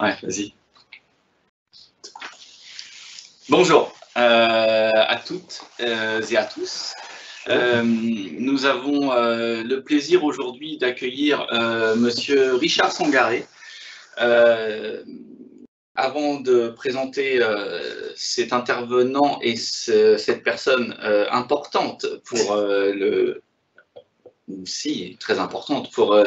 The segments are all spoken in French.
Ouais, vas-y. Bonjour à toutes et à tous. Nous avons le plaisir aujourd'hui d'accueillir Monsieur Richard Sangaré. Avant de présenter cet intervenant et cette personne importante pour très importante pour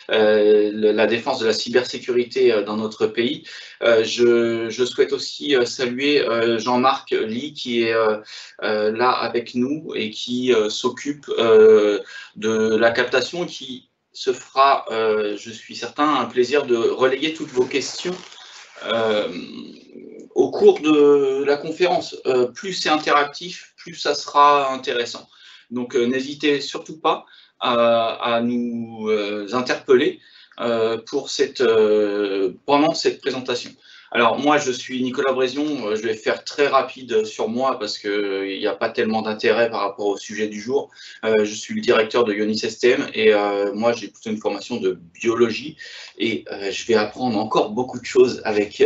la défense de la cybersécurité dans notre pays. Je souhaite aussi saluer Jean-Marc Ly qui est là avec nous et qui s'occupe de la captation, qui se fera, je suis certain, un plaisir de relayer toutes vos questions au cours de la conférence. Plus c'est interactif, plus ça sera intéressant. Donc n'hésitez surtout pas à nous interpeller pour pendant cette présentation. Alors moi, je suis Nicolas Brézion, je vais faire très rapide sur moi parce qu'il n'y a pas tellement d'intérêt par rapport au sujet du jour. Je suis le directeur de Ionis STM et moi j'ai plutôt une formation de biologie et je vais apprendre encore beaucoup de choses avec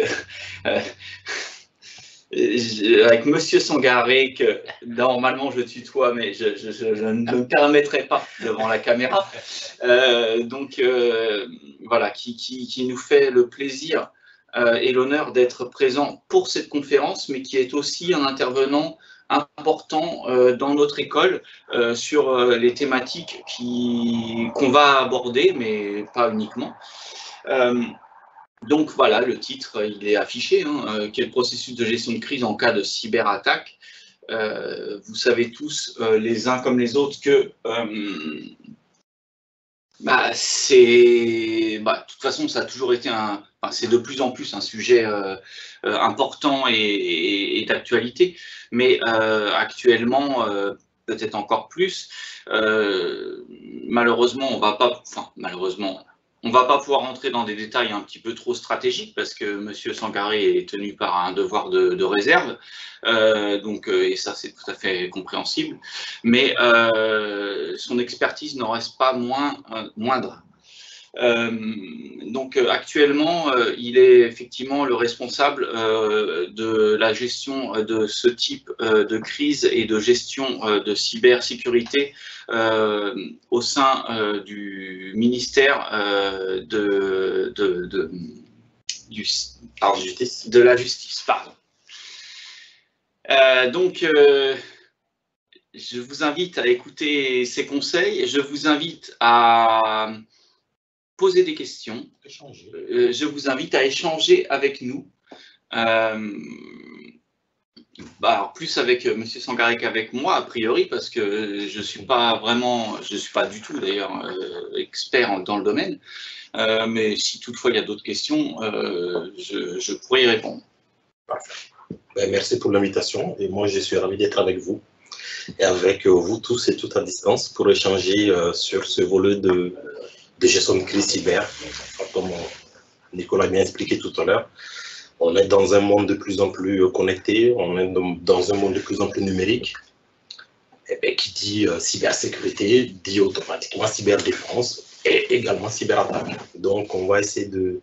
Monsieur Sangaré, que normalement je tutoie, mais je ne me permettrai pas devant la caméra. Voilà, qui nous fait le plaisir et l'honneur d'être présent pour cette conférence, mais qui est aussi un intervenant important dans notre école sur les thématiques qu'on va aborder, mais pas uniquement. Donc voilà, le titre, il est affiché, hein, quel processus de gestion de crise en cas de cyberattaque. Vous savez tous, les uns comme les autres, que de toute façon, ça a toujours été c'est de plus en plus un sujet important et d'actualité, mais actuellement, peut-être encore plus. Malheureusement, on ne va pas pouvoir entrer dans des détails un petit peu trop stratégiques parce que M. Sangaré est tenu par un devoir de réserve, et ça c'est tout à fait compréhensible, mais son expertise n'en reste pas moindre. Actuellement, il est effectivement le responsable de la gestion de ce type de crise et de gestion de cybersécurité au sein du ministère de la Justice. Je vous invite à écouter ses conseils, je vous invite à poser des questions, je vous invite à échanger avec nous, plus avec M. Sangaré qu'avec moi, a priori, parce que je ne suis pas du tout d'ailleurs expert dans le domaine, mais si toutefois il y a d'autres questions, je pourrais y répondre. Parfait. Merci pour l'invitation et moi je suis ravi d'être avec vous et avec vous tous et toutes à distance pour échanger sur ce volet de gestion de crise cyber. Comme Nicolas a bien expliqué tout à l'heure, on est dans un monde de plus en plus connecté, on est dans un monde de plus en plus numérique. Et bien, qui dit cybersécurité dit automatiquement cyberdéfense et également cyberattaque. Donc on va essayer de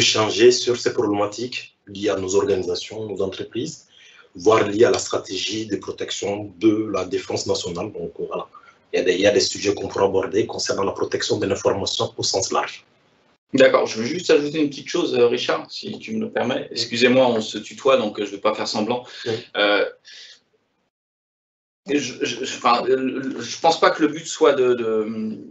changer sur ces problématiques liées à nos organisations, nos entreprises, voire liées à la stratégie de protection de la défense nationale. Donc voilà, il y a des sujets qu'on pourra aborder concernant la protection de l'information au sens large. D'accord, je veux juste ajouter une petite chose, Richard, si tu me le permets. Excusez-moi, on se tutoie, donc je ne vais pas faire semblant. Oui. Je pense pas que le but soit de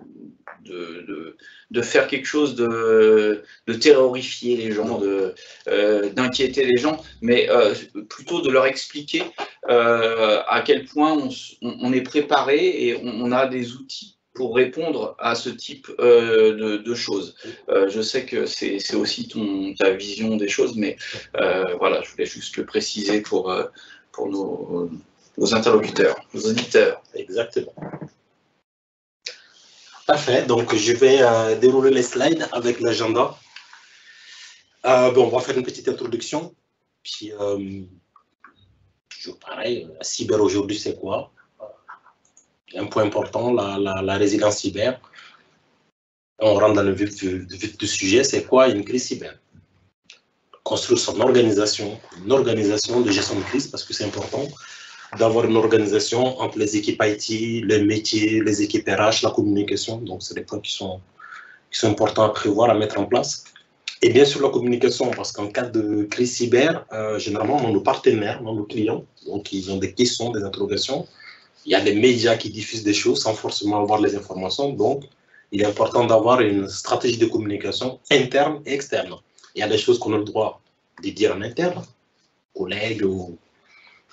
faire quelque chose de terrorifier les gens, d'inquiéter les gens, mais plutôt de leur expliquer à quel point on est préparé et on a des outils pour répondre à ce type de choses. Je sais que c'est aussi ta vision des choses, mais voilà, je voulais juste le préciser pour nos interlocuteurs, nos auditeurs. Exactement. Parfait, donc je vais dérouler les slides avec l'agenda. On va faire une petite introduction. Puis, toujours pareil, la cyber aujourd'hui, c'est quoi? Un point important, la résilience cyber. On rentre dans le vif du sujet, c'est quoi une crise cyber? Construire son organisation, une organisation de gestion de crise, parce que c'est important d'avoir une organisation entre les équipes IT, les métiers, les équipes RH, la communication. Donc, c'est des points qui sont importants à prévoir, à mettre en place. Et bien sûr, la communication, parce qu'en cas de crise cyber, généralement, nos partenaires, nos clients, donc ils ont des questions, des interrogations. Il y a des médias qui diffusent des choses sans forcément avoir les informations. Donc, il est important d'avoir une stratégie de communication interne et externe. Il y a des choses qu'on a le droit de dire en interne, collègues ou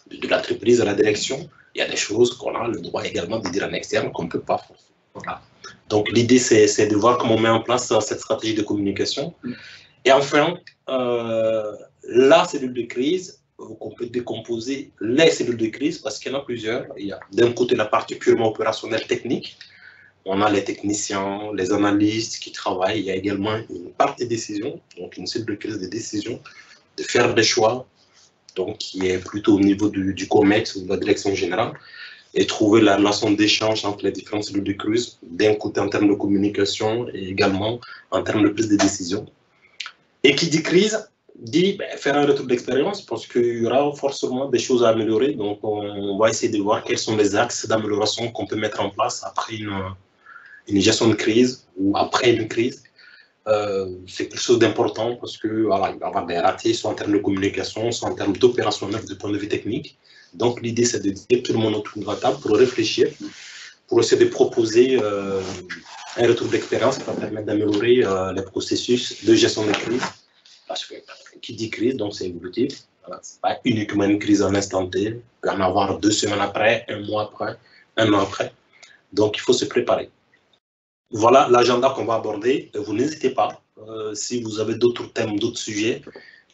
de l'entreprise à la direction. Il y a des choses qu'on a le droit également de dire en externe qu'on ne peut pas faire. Voilà. Donc, l'idée, c'est de voir comment on met en place cette stratégie de communication. Et enfin, la cellule de crise, qu'on peut décomposer les cellules de crise parce qu'il y en a plusieurs. Il y a d'un côté la partie purement opérationnelle technique. On a les techniciens, les analystes qui travaillent. Il y a également une partie décision, donc une cellule de crise de décision, de faire des choix, donc qui est plutôt au niveau du COMEX ou de la direction générale, et trouver la relation d'échange entre les différentes cellules de crise, d'un côté en termes de communication et également en termes de prise de décision. Et qui dit crise, dit faire un retour d'expérience parce qu'il y aura forcément des choses à améliorer. Donc, on va essayer de voir quels sont les axes d'amélioration qu'on peut mettre en place après une gestion de crise ou après une crise. C'est quelque chose d'important parce que voilà, il va y avoir des ratés, soit en termes de communication, soit en termes d'opérationnel du point de vue technique. Donc, l'idée, c'est de dire tout le monde autour de la table pour réfléchir, pour essayer de proposer un retour d'expérience qui va permettre d'améliorer les processus de gestion de crise. Parce que qui dit crise, donc c'est évolutif. Voilà, ce n'est pas uniquement une crise en instant T, il peut en avoir 2 semaines après, 1 mois après, 1 an après. Donc, il faut se préparer. Voilà l'agenda qu'on va aborder. Vous n'hésitez pas, si vous avez d'autres thèmes, d'autres sujets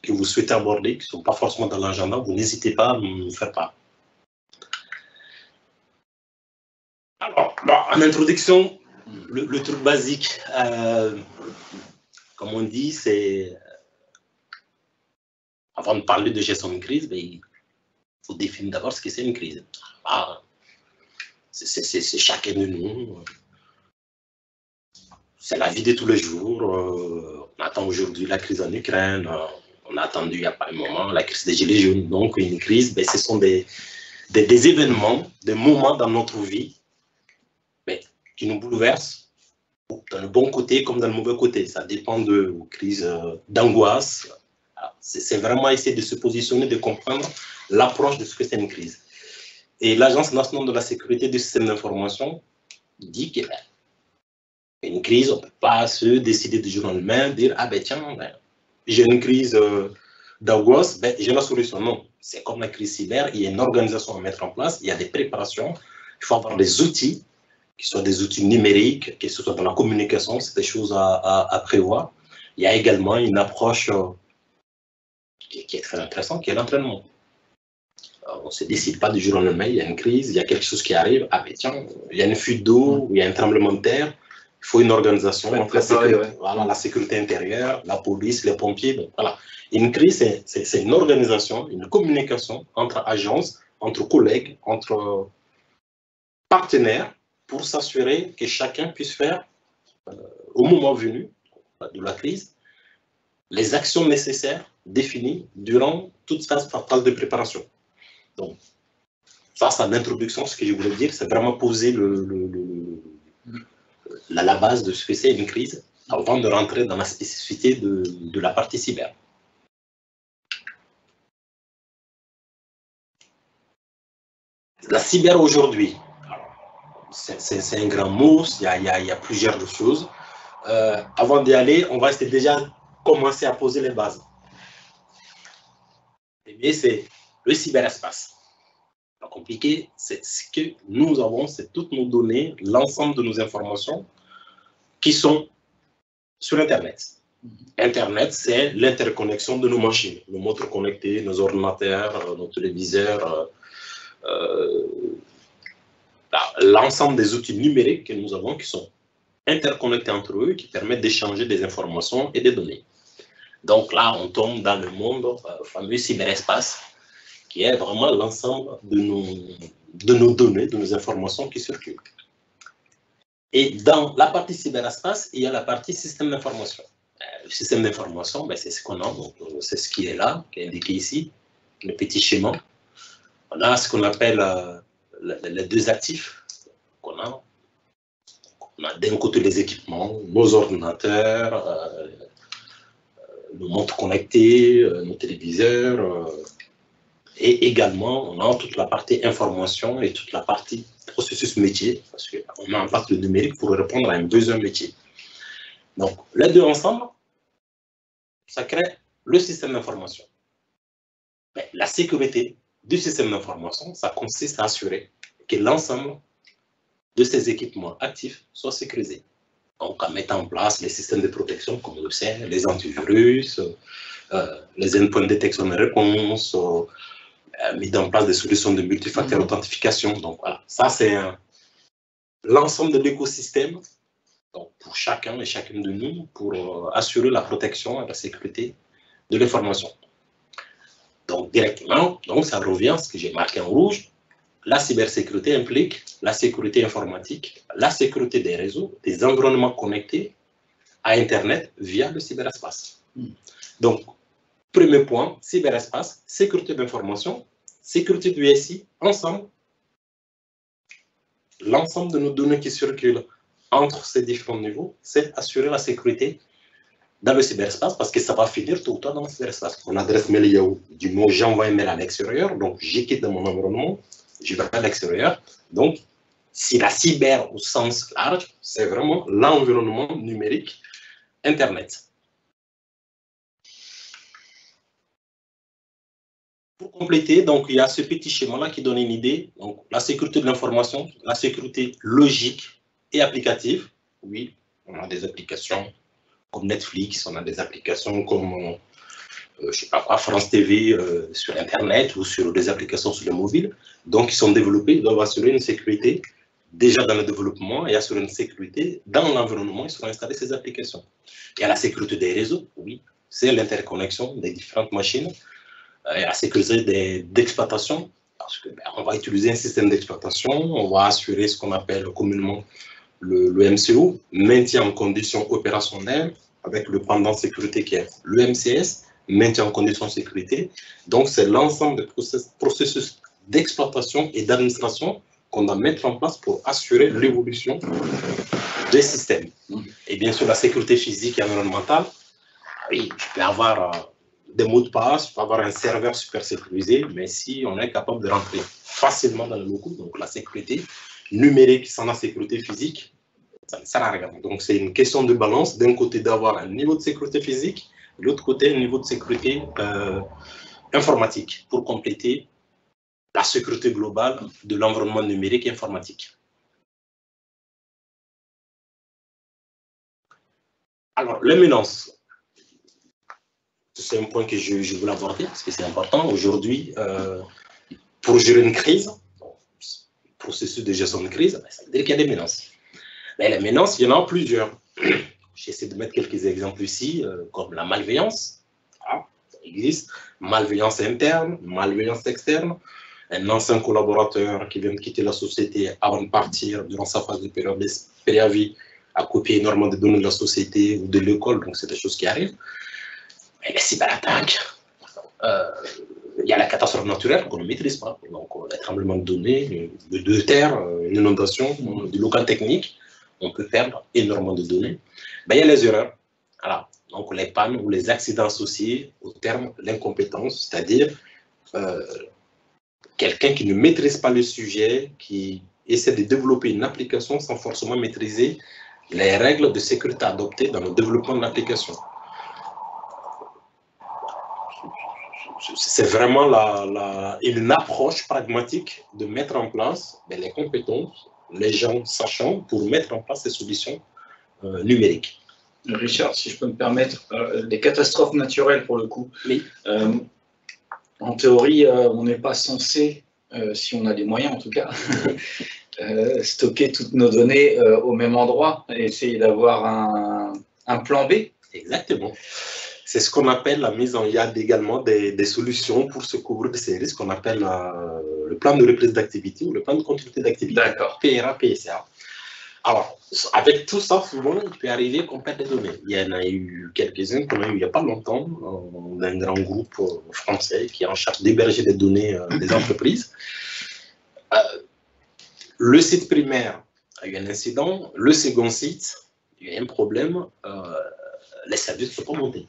que vous souhaitez aborder, qui ne sont pas forcément dans l'agenda, vous n'hésitez pas à nous faire part. Alors, en introduction, le truc basique, comme on dit, c'est, avant de parler de gestion de crise, il faut définir d'abord ce que c'est une crise. C'est chacun de nous. C'est la vie de tous les jours. On attend aujourd'hui la crise en Ukraine. On a attendu il n'y a pas un moment la crise des Gilets jaunes. Donc, une crise, ce sont des événements, des moments dans notre vie qui nous bouleversent, dans le bon côté comme dans le mauvais côté. Ça dépend de crises d'angoisse. C'est vraiment essayer de se positionner, de comprendre l'approche de ce que c'est une crise. Et l'Agence nationale de la sécurité du système d'information dit que une crise, on ne peut pas se décider du jour au lendemain, dire ah tiens, j'ai une crise d'angoisse, j'ai la solution. Non, c'est comme la crise cyber, il y a une organisation à mettre en place, il y a des préparations, il faut avoir des outils, qui soient des outils numériques, que ce soit dans la communication, c'est des choses à prévoir. Il y a également une approche qui est très intéressante, qui est l'entraînement. On ne se décide pas du jour au lendemain, il y a une crise, il y a quelque chose qui arrive, ah tiens, il y a une fuite d'eau, il y a un tremblement de terre. Il faut une organisation, voilà, la sécurité intérieure, la police, les pompiers. Donc, voilà. Une crise, c'est une organisation, une communication entre agences, entre collègues, entre partenaires, pour s'assurer que chacun puisse faire, au moment venu de la crise, les actions nécessaires définies durant toute cette phase de préparation. Donc, ça, c'est l'introduction. Ce que je voulais dire, c'est vraiment poser la base de ce que c'est une crise avant de rentrer dans la spécificité de la partie cyber. La cyber aujourd'hui, c'est un grand mot, il y a plusieurs choses. Avant d'y aller, on va essayer déjà commencer à poser les bases. Et bien, c'est le cyberespace. Pas compliqué, c'est ce que nous avons, c'est toutes nos données, l'ensemble de nos informations qui sont sur Internet. Internet, c'est l'interconnexion de nos machines, nos montres connectées, nos ordinateurs, nos téléviseurs, l'ensemble des outils numériques que nous avons qui sont interconnectés entre eux, qui permettent d'échanger des informations et des données. Donc là, on tombe dans le monde fameux cyberespace, qui est vraiment l'ensemble de nos données, de nos informations qui circulent. Et dans la partie cyberespace, il y a la partie système d'information. Le système d'information, ben, c'est ce qu'on a, c'est ce qui est là, qui est indiqué ici, le petit schéma. On a ce qu'on appelle les deux actifs qu'on a. On a d'un côté les équipements, nos ordinateurs, nos montres connectées, nos téléviseurs, et également on a toute la partie information et toute la partie processus métier, parce qu'on a un pacte numérique pour répondre à un besoin métier. Donc les deux ensemble, ça crée le système d'information. La sécurité du système d'information, ça consiste à assurer que l'ensemble de ces équipements actifs soient sécurisés. Donc, en mettant en place les systèmes de protection, comme on le sait, les antivirus, les endpoints de détection de réponse, mis en place des solutions de multifacteur d'authentification. Donc, voilà, ça, c'est l'ensemble de l'écosystème pour chacun et chacune de nous pour assurer la protection et la sécurité de l'information. Donc, directement, donc, ça revient à ce que j'ai marqué en rouge. La cybersécurité implique la sécurité informatique, la sécurité des réseaux, des environnements connectés à Internet via le cyberespace. Donc, premier point, cyberespace, sécurité d'information, sécurité du SI, ensemble. L'ensemble de nos données qui circulent entre ces différents niveaux, c'est assurer la sécurité dans le cyberespace, parce que ça va finir tout le temps dans le cyberespace. Mon adresse mail Yahoo, du mot j'envoie un mail à l'extérieur, donc j'ai quitté mon environnement, je vais à l'extérieur. Donc, si la cyber au sens large, c'est vraiment l'environnement numérique Internet. Pour compléter, donc, il y a ce petit schéma-là qui donne une idée. Donc, la sécurité de l'information, la sécurité logique et applicative. Oui, on a des applications comme Netflix, on a des applications comme je ne sais pas quoi, France TV sur Internet ou sur des applications sur le mobile. Donc, ils sont développés, ils doivent assurer une sécurité déjà dans le développement et assurer une sécurité dans l'environnement. Ils seront installés ces applications. Il y a la sécurité des réseaux, oui, c'est l'interconnexion des différentes machines. Il y a la sécurité d'exploitation, parce qu'on va utiliser un système d'exploitation, on va assurer ce qu'on appelle communément le MCO, maintien en condition opérationnelle, avec le pendant sécurité qui est le MCS, maintien en condition de sécurité. Donc, c'est l'ensemble des processus d'exploitation et d'administration qu'on doit mettre en place pour assurer l'évolution des systèmes. Et bien sûr, la sécurité physique et environnementale, oui, je peux avoir des mots de passe, je peux avoir un serveur super sécurisé, mais si on est capable de rentrer facilement dans le locaux, donc la sécurité numérique sans la sécurité physique, ça ne sert à rien. Donc, c'est une question de balance. D'un côté, d'avoir un niveau de sécurité physique, de l'autre côté, un niveau de sécurité informatique pour compléter la sécurité globale de l'environnement numérique et informatique. Alors, les menaces. C'est un point que je voulais aborder parce que c'est important. Aujourd'hui, pour gérer une crise, processus de gestion de crise, ça veut dire qu'il y a des menaces. Mais les menaces, il y en a plusieurs. J'essaie de mettre quelques exemples ici, comme la malveillance. Ah, ça existe. Malveillance interne, malveillance externe. Un ancien collaborateur qui vient de quitter la société avant de partir, durant sa phase de préavis, a copié énormément de données de la société ou de l'école, donc c'est des choses qui arrivent. Mais les cyberattaques, il y a la catastrophe naturelle qu'on ne maîtrise pas. Donc, les tremblements de données, de terre, une inondation, du local technique, on peut perdre énormément de données. Ben, il y a les erreurs. Voilà. Donc, les pannes ou les accidents associés au terme l'incompétence, c'est-à-dire quelqu'un qui ne maîtrise pas le sujet, qui essaie de développer une application sans forcément maîtriser les règles de sécurité adoptées dans le développement de l'application. C'est vraiment une approche pragmatique de mettre en place les compétences, les gens sachant pour mettre en place ces solutions numériques. Richard, si je peux me permettre, les catastrophes naturelles pour le coup. Oui. En théorie, on n'est pas censé, si on a les moyens en tout cas, stocker toutes nos données au même endroit et essayer d'avoir un plan B. Exactement. C'est ce qu'on appelle la mise en YAD également des solutions pour se couvrir de ces risques qu'on appelle le plan de reprise d'activité ou le plan de continuité d'activité. D'accord. PRA, PSA. Alors, avec tout ça, souvent, il peut arriver qu'on perde des données. Il y en a eu quelques-uns qu'on a eu il n'y a pas longtemps, d'un grand groupe français qui est en charge d'héberger des données des entreprises. Le site primaire a eu un incident, le second site, il y a eu un problème, les services ne sont pas montés.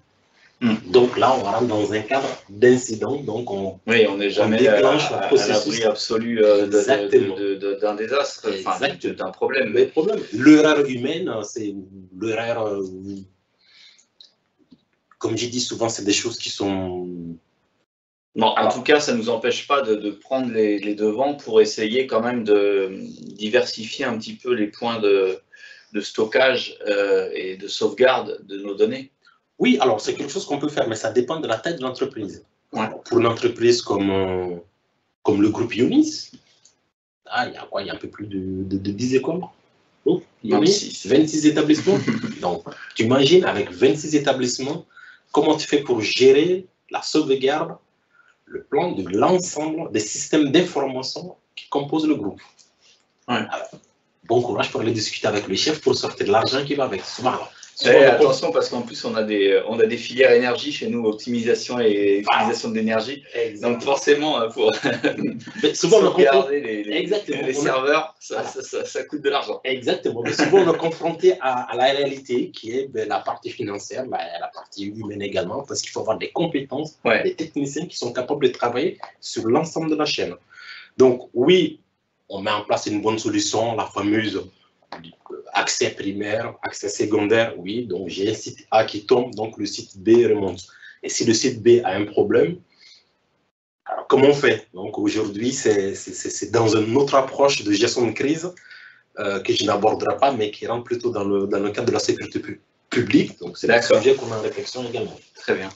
Donc là, on rentre dans un cadre d'incident, donc on n'est jamais déclenche à l'abri absolu d'un désastre, d'un problème. L'erreur humaine, c'est l'erreur, comme j'ai dit souvent, c'est des choses qui sont... Bon, en tout cas, ça ne nous empêche pas de prendre les devants pour essayer quand même de diversifier un petit peu les points de stockage et de sauvegarde de nos données. Oui, alors c'est quelque chose qu'on peut faire, mais ça dépend de la taille de l'entreprise. Ouais. Pour une entreprise comme le groupe Ionis, il y a quoi? Il y a un peu plus de 10 écoles. Donc, Ionis, 26 établissements. Donc, tu imagines, avec 26 établissements, comment tu fais pour gérer la sauvegarde, le plan de l'ensemble des systèmes d'information qui composent le groupe. Ouais. Alors, bon courage pour aller discuter avec le chef pour sortir de l'argent qui va avec. Attention, parce qu'en plus, on a des filières énergie chez nous, optimisation et utilisation d'énergie. Donc forcément, pour sauvegarder les serveurs, ça coûte de l'argent. Exactement. Mais souvent, on est confronté à la réalité qui est la partie financière, la partie humaine également, parce qu'il faut avoir des compétences, des techniciens qui sont capables de travailler sur l'ensemble de la chaîne. Donc oui, on met en place une bonne solution, la fameuse accès primaire, accès secondaire, oui, donc j'ai un site A qui tombe, donc le site B remonte. Et si le site B a un problème, alors comment on fait? Donc aujourd'hui, c'est dans une autre approche de gestion de crise que je n'aborderai pas, mais qui rentre plutôt dans le cadre de la sécurité publique. Donc c'est un sujet qu'on a en réflexion également. Très bien.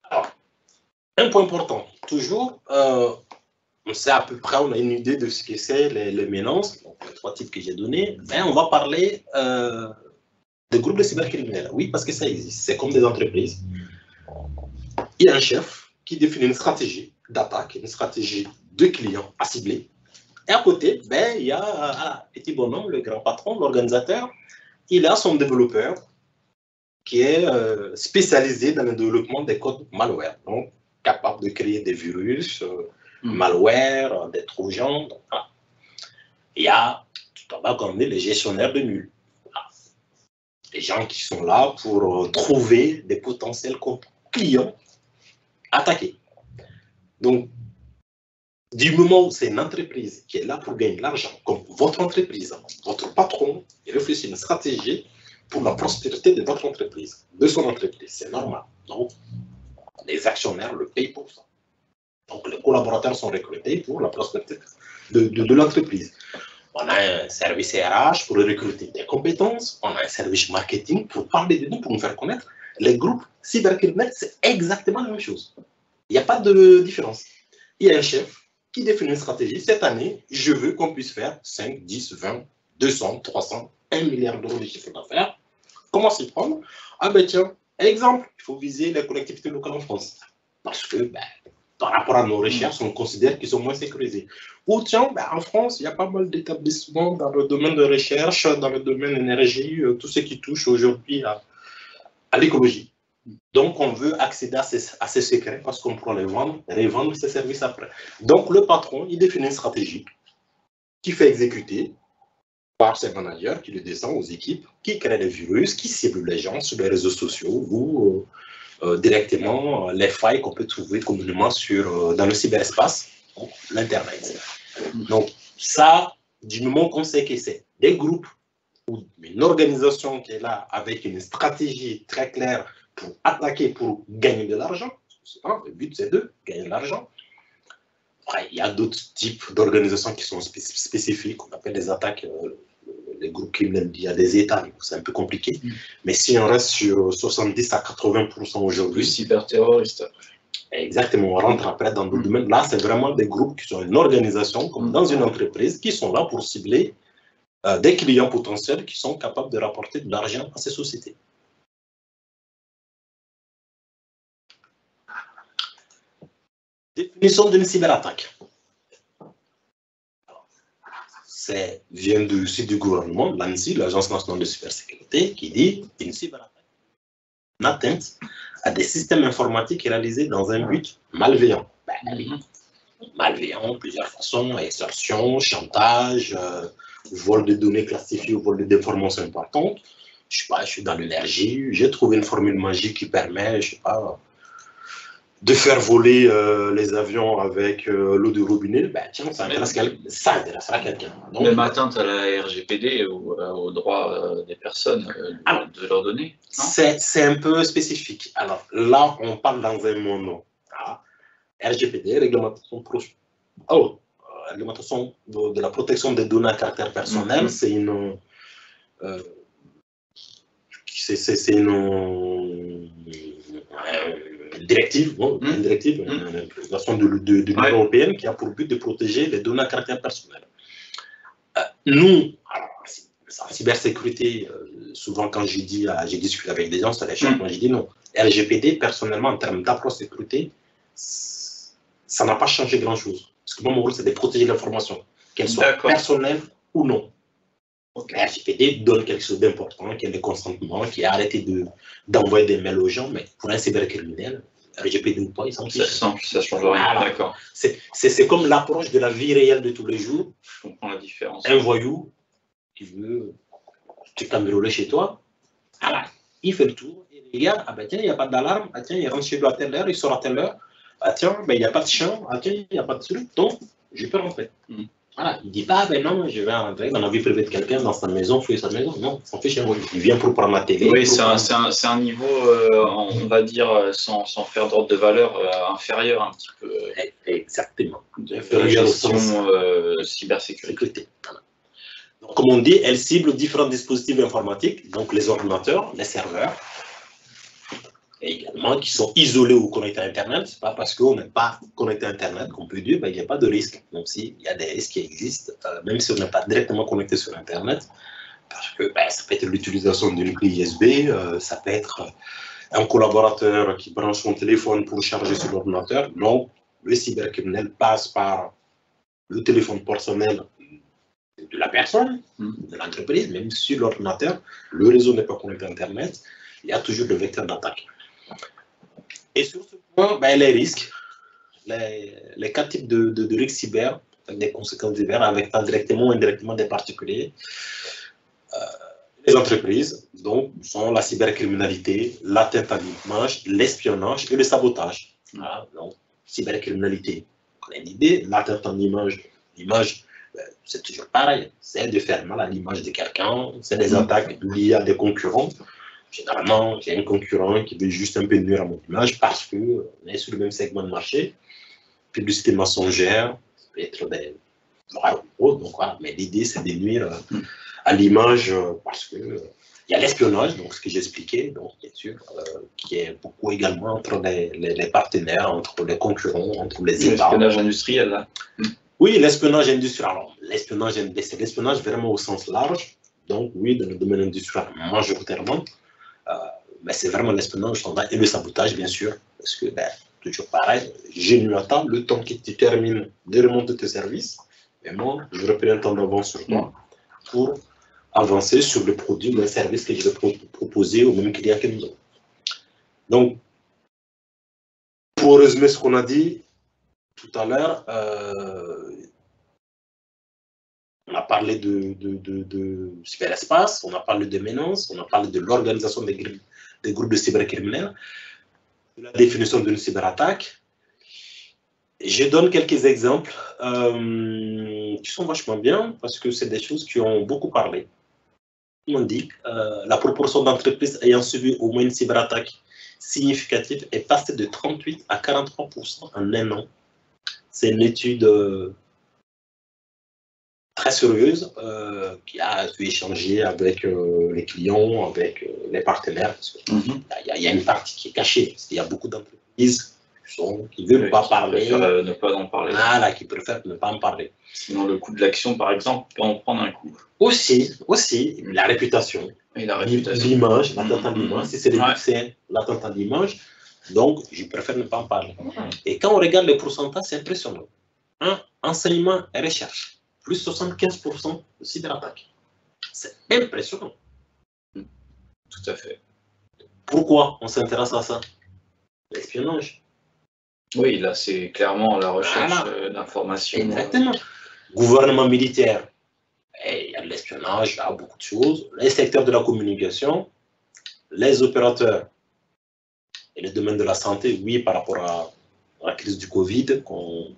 Alors, un point important, toujours, on sait à peu près, on a une idée de ce que c'est les menaces, donc les 3 types que j'ai donnés, mais on va parler des groupes de cybercriminels. Oui, parce que ça existe, c'est comme des entreprises. Il y a un chef qui définit une stratégie d'attaque, une stratégie de client à cibler. Et à côté, il y a un petit bonhomme, le grand patron, l'organisateur, il a son développeur qui est spécialisé dans le développement des codes malware, donc capable de créer des virus, malware, des trojans. Voilà. Il y a tout en bas comme les gestionnaires de nul. Voilà. Les gens qui sont là pour trouver des potentiels clients attaqués. Donc, du moment où c'est une entreprise qui est là pour gagner de l'argent, comme votre entreprise, votre patron, il réfléchit une stratégie pour la prospérité de votre entreprise, de son entreprise. C'est normal. Donc, les actionnaires le payent pour ça. Donc, les collaborateurs sont recrutés pour la prospérité de l'entreprise. On a un service RH pour recruter des compétences. On a un service marketing pour parler de nous, pour nous faire connaître. Les groupes cybercriminels, c'est exactement la même chose. Il n'y a pas de différence. Il y a un chef qui définit une stratégie. Cette année, je veux qu'on puisse faire 5, 10, 20, 200, 300, 1 milliard d'euros de chiffre d'affaires. Comment s'y prendre? Ah ben tiens, exemple, il faut viser les collectivités locales en France. Parce que, par rapport à nos recherches, on considère qu'ils sont moins sécurisés. Ou tiens, en France, il y a pas mal d'établissements dans le domaine de recherche, dans le domaine de l'énergie, tout ce qui touche aujourd'hui à l'écologie. Donc, on veut accéder à ces secrets parce qu'on pourra les vendre et revendre ces services après. Donc, le patron, il définit une stratégie qui fait exécuter par ses managers, qui le descend aux équipes, qui créent des virus, qui ciblent les gens sur les réseaux sociaux ou directement les failles qu'on peut trouver communément dans le cyberespace, l'Internet. Donc, ça, du moment qu'on sait que c'est des groupes ou une organisation qui est là avec une stratégie très claire pour attaquer, pour gagner de l'argent, le but c'est de gagner de l'argent. Il y a d'autres types d'organisations qui sont spécifiques, on appelle des attaques, les groupes criminels, il y a des États, c'est un peu compliqué. Mais si on reste sur 70 à 80% aujourd'hui. Cyberterroristes. Exactement, on rentre après dans d'autres domaines. Là, c'est vraiment des groupes qui sont une organisation, comme dans une entreprise, qui sont là pour cibler des clients potentiels qui sont capables de rapporter de l'argent à ces sociétés. Définition d'une cyberattaque. vient du site du gouvernement, l'ANSSI, l'Agence nationale de cybersécurité, qui dit une cyberattaque, une atteinte à des systèmes informatiques réalisés dans un but malveillant. Malveillant, plusieurs façons, extorsion, chantage, vol de données classifiées ou vol d'informations importantes. Je sais pas, je suis dans l'énergie, j'ai trouvé une formule magique qui permet, je sais pas, de faire voler les avions avec l'eau du robinet. Ben tiens, ça intéressera quelqu'un. Même atteinte à la RGPD ou aux droits des personnes de leurs données. C'est un peu spécifique. Alors là, on parle dans un monde. RGPD, réglementation de la protection des données à caractère personnel, c'est une directive, une directive, une réglementation de l'Union européenne qui a pour but de protéger les données à caractère personnel. Nous, alors, en cybersécurité, souvent quand j'ai discuté avec des gens, ça les choque. Moi, j'ai dit non. RGPD, personnellement, en termes d'approche sécurité, ça n'a pas changé grand-chose. Parce que moi, mon rôle, c'est de protéger l'information, qu'elle soit personnelle ou non. RGPD donne quelque chose d'important, qui est le consentement, qui est arrêté d'envoyer des mails aux gens, mais pour un cybercriminel, RGPD ou pas, ils s'en fichent. Ça change rien, d'accord. C'est comme l'approche de la vie réelle de tous les jours. Je comprends la différence. Un voyou qui veut te cambrioler chez toi, voilà, il fait le tour, il regarde, ah ben tiens, il n'y a pas d'alarme, ah tiens, il rentre chez lui à telle heure, il sort à telle heure, ah tiens, ben, il n'y a pas de champ, ah tiens, il n'y a pas de truc, donc je peux rentrer. Voilà, il ne dit pas, ah ben non, je vais rentrer dans la vie privée de quelqu'un, dans sa maison, fouiller sa maison. Non, on fait chez moi. Il vient pour prendre la télé. Oui, c'est un niveau, on va dire, sans faire d'ordre de valeur, inférieur un petit peu. Exactement. De gestion cybersécurité. Voilà. Donc, comme on dit, elle cible différents dispositifs informatiques, donc les ordinateurs, les serveurs, et également qui sont isolés ou connectés à Internet. Ce n'est pas parce qu'on n'est pas connecté à Internet qu'on peut dire qu'il n'y a pas de risque. Même s'il y a des risques qui existent, même si on n'est pas directement connecté sur Internet, parce que ça peut être l'utilisation d'une clé USB, ça peut être un collaborateur qui branche son téléphone pour charger sur l'ordinateur. Donc, le cybercriminel passe par le téléphone personnel de la personne, de l'entreprise, même sur l'ordinateur, le réseau n'est pas connecté à Internet, il y a toujours le vecteur d'attaque. Et sur ce point, les risques, les quatre types de risques cyber, avec des conséquences diverses, avec directement ou indirectement des particuliers, les entreprises, donc, sont la cybercriminalité, l'atteinte à l'image, l'espionnage et le sabotage. Voilà, donc, cybercriminalité, on a une idée, l'atteinte à l'image, c'est toujours pareil, c'est de faire mal à l'image de quelqu'un, c'est des attaques liées à des concurrents. Généralement, j'ai un concurrent qui veut juste un peu nuire à mon image parce qu'on est sur le même segment de marché. Publicité mensongère, ça peut être des... Donc, voilà. Mais l'idée, c'est de nuire à l'image parce qu'il y a l'espionnage, donc ce que j'expliquais, donc bien sûr, qui est beaucoup également entre les partenaires, entre les concurrents, entre les États. L'espionnage industriel, là. Oui, l'espionnage industriel. Alors, l'espionnage, c'est l'espionnage vraiment au sens large. Donc, oui, dans le domaine industriel, majoritairement. Mais c'est vraiment l'espionnage standard et le sabotage, bien sûr, parce que, toujours pareil, j'ai nu à temps, le temps qui te termine de remonter tes services, et moi, je reprends un temps d'avance sur toi pour avancer sur le produit ou le service que je vais proposer au même client que nous avons. Donc, pour résumer ce qu'on a dit tout à l'heure, on a parlé de cyberespace, on a parlé de menaces, on a parlé de l'organisation des groupes de cybercriminels, de la définition d'une cyberattaque. Je donne quelques exemples qui sont vachement bien parce que c'est des choses qui ont beaucoup parlé. On dit la proportion d'entreprises ayant subi au moins une cyberattaque significative est passée de 38 à 43% en un an. C'est une étude très sérieuse qui a pu échanger avec les clients, avec les partenaires. Parce que il y a une partie qui est cachée. Il y a beaucoup d'entreprises qui ne veulent pas parler. Ne pas en parler. Voilà, qui préfèrent ne pas en parler. Sinon, le coût de l'action, par exemple, peut en prendre un coup. Aussi, la réputation. Et la réputation. L'image, l'atteinte à l'image. Si c'est des c'est l'atteinte à l'image. Donc, je préfère ne pas en parler. Et quand on regarde les pourcentages, c'est impressionnant. Enseignement et recherche. plus 75% de cyberattaques. C'est impressionnant. Tout à fait. Pourquoi on s'intéresse à ça? L'espionnage. Oui, là, c'est clairement la recherche Voilà. d'informations. Exactement. Gouvernement militaire, il y a de l'espionnage, il y a beaucoup de choses. Les secteurs de la communication, les opérateurs et le domaine de la santé, oui, par rapport à la crise du Covid qu'on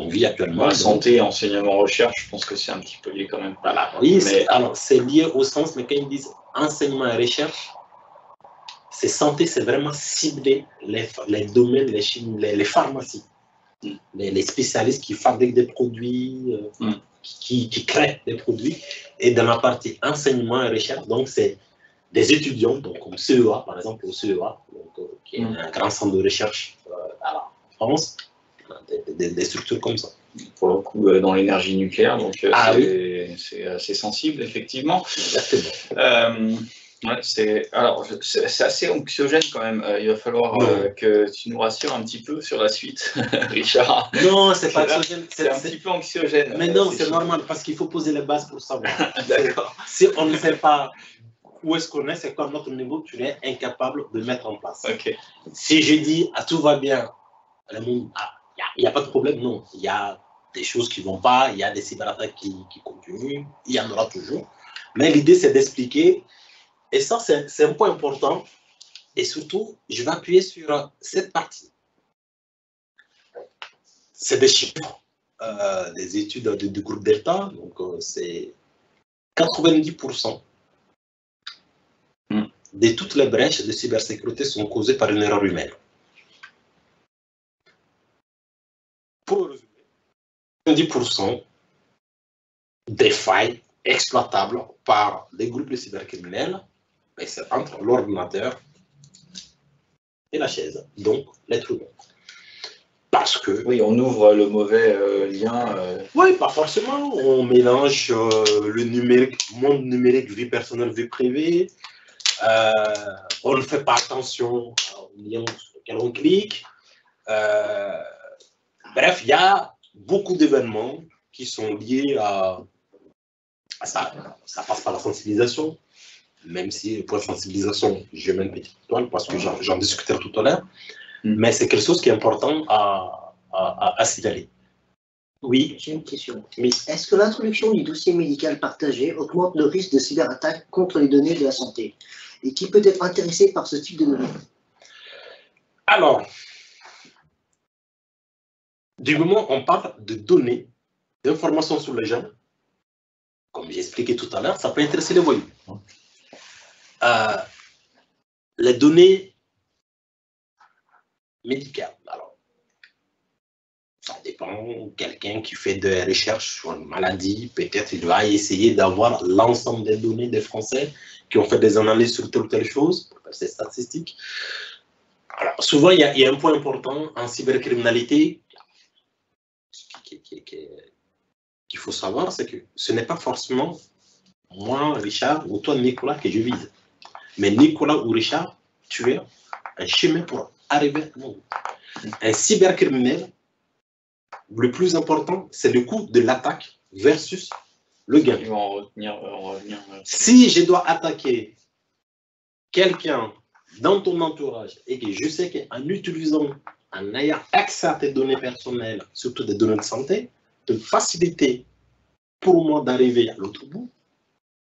vit actuellement. La santé, enseignement, recherche, je pense que c'est un petit peu lié quand même. Voilà. Oui, alors c'est lié au sens, mais quand ils disent enseignement et recherche, c'est santé, c'est vraiment cibler les domaines, les pharmacies, les spécialistes qui fabriquent des produits, qui créent des produits. Et dans la partie enseignement et recherche, donc c'est des étudiants, donc comme CEA, par exemple, au CEA, donc, qui est un grand centre de recherche à la France, des structures comme ça. Pour le coup, dans l'énergie nucléaire, donc c'est assez sensible, effectivement. Exactement. Ouais, c'est assez anxiogène quand même. Il va falloir que tu nous rassures un petit peu sur la suite, Richard. Non, c'est pas anxiogène. C'est un petit peu anxiogène. Mais non, c'est normal parce qu'il faut poser les bases pour savoir. D'accord. Si on ne sait pas où est-ce qu'on est, c'est quoi notre niveau, tu es incapable de mettre en place. Okay. Si je dis tout va bien, il n'y a pas de problème, non. Il y a des choses qui ne vont pas, il y a des cyberattaques qui continuent, il y en aura toujours. Mais l'idée, c'est d'expliquer. Et ça, c'est un point important. Et surtout, je vais appuyer sur cette partie. C'est des chiffres, des études du groupe Delta. Donc, c'est 90% de toutes les brèches de cybersécurité sont causées par une erreur humaine. Pour résumer, 90% des failles exploitables par des groupes de cybercriminels, c'est entre l'ordinateur et la chaise, donc l'être humain. Parce que... Oui, on ouvre le mauvais lien. Oui, pas forcément. On mélange le numérique, monde numérique, vie personnelle, vie privée. On ne fait pas attention au lien sur lequel on clique. Bref, il y a beaucoup d'événements qui sont liés à ça. Ça passe par la sensibilisation. Même si pour la sensibilisation, je mets une petite toile parce que j'en discutais tout à l'heure, mais c'est quelque chose qui est important à signaler. Oui. J'ai une question. Oui. Est-ce que l'introduction du dossier médical partagé augmente le risque de cyberattaque contre les données de la santé? Et qui peut être intéressé par ce type de données? Alors, du moment où on parle de données, d'informations sur les gens, comme j'ai expliqué tout à l'heure, ça peut intéresser les voyous. Les données médicales, alors, ça dépend. Quelqu'un qui fait des recherches sur une maladie, peut-être il va essayer d'avoir l'ensemble des données des Français qui ont fait des analyses sur telle ou telle chose, pour faire ces statistiques. Alors, souvent, il y a un point important en cybercriminalité qu'il faut savoir, c'est que ce n'est pas forcément moi, Richard, ou toi, Nicolas, que je vise. Mais Nicolas ou Richard, tu es un chemin pour arriver à nous. Un cybercriminel, le plus important, c'est le coût de l'attaque versus le gain. Ils vont en retenir. Si je dois attaquer quelqu'un dans ton entourage et que je sais qu'en utilisant, en ayant accès à tes données personnelles, surtout des données de santé, de faciliter pour moi d'arriver à l'autre bout,